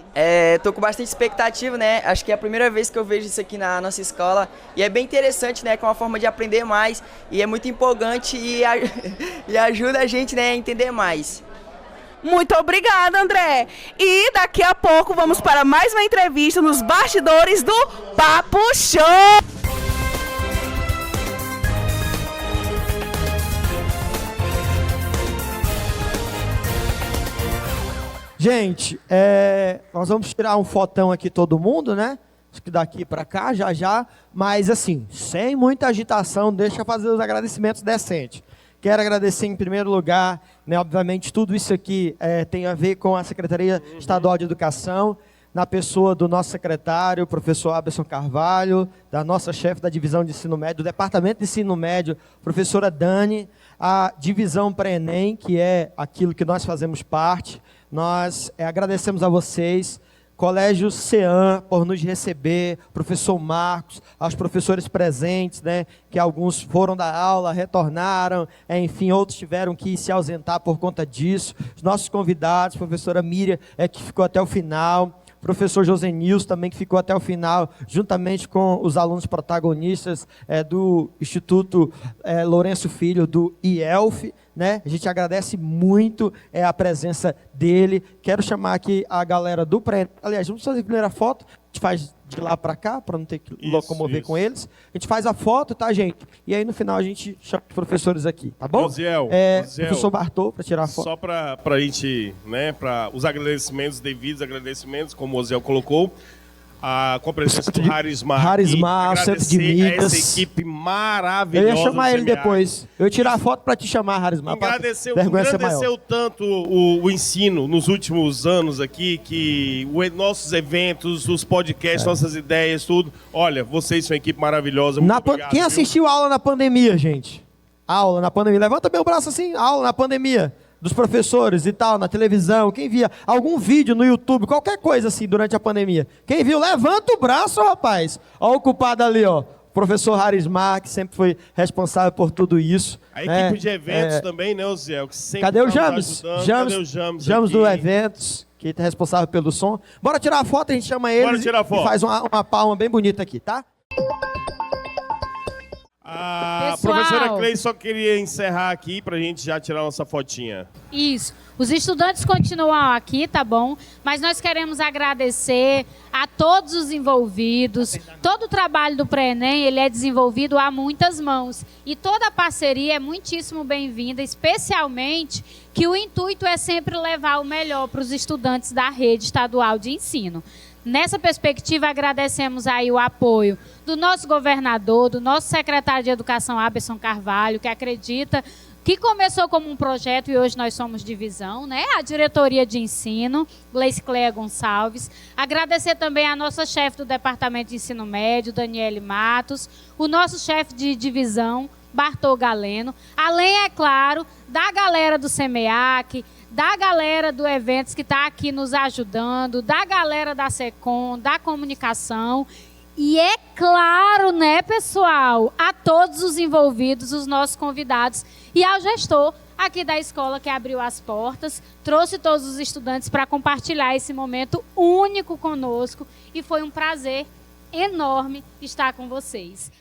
Tô com bastante expectativa, né? Acho que é a primeira vez que eu vejo isso aqui na nossa escola e é bem interessante, né? Que é uma forma de aprender mais e é muito empolgante e ajuda a gente, né, a entender mais. Muito obrigada, André. E daqui a pouco vamos para mais uma entrevista nos bastidores do Papo Show. Gente, nós vamos tirar um fotão aqui todo mundo, né? Acho que daqui para cá, já. Mas assim, sem muita agitação, deixa eu fazer os agradecimentos decentes. Quero agradecer em primeiro lugar, né, obviamente tudo isso aqui tem a ver com a Secretaria Estadual de Educação, na pessoa do nosso secretário, o professor Aberson Carvalho, da nossa chefe da divisão de ensino médio, do departamento de ensino médio, professora Dani, a divisão pré-ENEM, que é aquilo que nós fazemos parte. Nós agradecemos a vocês, Colégio CEAM, por nos receber, professor Marcos, aos professores presentes, né, que alguns foram da aula, retornaram, enfim, outros tiveram que se ausentar por conta disso. Os nossos convidados, professora Miriam, que ficou até o final, professor José Nilson também, que ficou até o final, juntamente com os alunos protagonistas do Instituto Lourenço Filho, do IELF, né? A gente agradece muito a presença dele. Quero chamar aqui a galera do pré. Aliás, vamos fazer a primeira foto. A gente faz de lá para cá, para não ter que locomover com eles. A gente faz a foto, tá, gente? E aí, no final, a gente chama os professores aqui, tá bom? Rosiel, professor Bartô, para tirar a foto. Só para a gente, né, para os agradecimentos, devidos agradecimentos, como o Rosiel colocou, com a presença do Harismar, Centro de Midas. Essa equipe maravilhosa. Eu ia chamar ele depois. Eu ia tirar a foto para te chamar, Harismar. Engrandeceu tanto o ensino nos últimos anos aqui, que nossos eventos, os podcasts, nossas ideias, tudo. Olha, vocês são uma equipe maravilhosa. Muito obrigado, quem assistiu a aula na pandemia, gente? Aula na pandemia. Levanta bem o braço assim. Aula na pandemia. Dos professores e tal, na televisão, quem via algum vídeo no YouTube, qualquer coisa assim durante a pandemia. Quem viu, levanta o braço, rapaz. Olha o culpado ali, ó. O professor Harismar, que sempre foi responsável por tudo isso. A equipe de eventos também, né, Osiel? Que sempre cadê o James? Cadê o James do Eventos, que é responsável pelo som. Bora tirar a foto, a gente chama ele e faz uma palma bem bonita aqui, tá? A professora Cleide só queria encerrar aqui para a gente já tirar nossa fotinha. Isso. Os estudantes continuam aqui, tá bom? Mas nós queremos agradecer a todos os envolvidos. Todo o trabalho do pré-ENEM, ele é desenvolvido a muitas mãos. E toda a parceria é muitíssimo bem-vinda, especialmente que o intuito é sempre levar o melhor para os estudantes da rede estadual de ensino. Nessa perspectiva, agradecemos aí o apoio do nosso governador, do nosso secretário de Educação, Aberson Carvalho, que acredita que começou como um projeto e hoje nós somos divisão, né? A diretoria de ensino, Gleice Cleia Gonçalves. Agradecer também a nossa chefe do Departamento de Ensino Médio, Daniele Matos, o nosso chefe de divisão, Bartô Galeno, além, é claro, da galera do SEMEAC, da galera do Eventos que está aqui nos ajudando, da galera da SECOM, da comunicação e, é claro, né, pessoal, a todos os envolvidos, os nossos convidados e ao gestor aqui da escola que abriu as portas, trouxe todos os estudantes para compartilhar esse momento único conosco e foi um prazer enorme estar com vocês.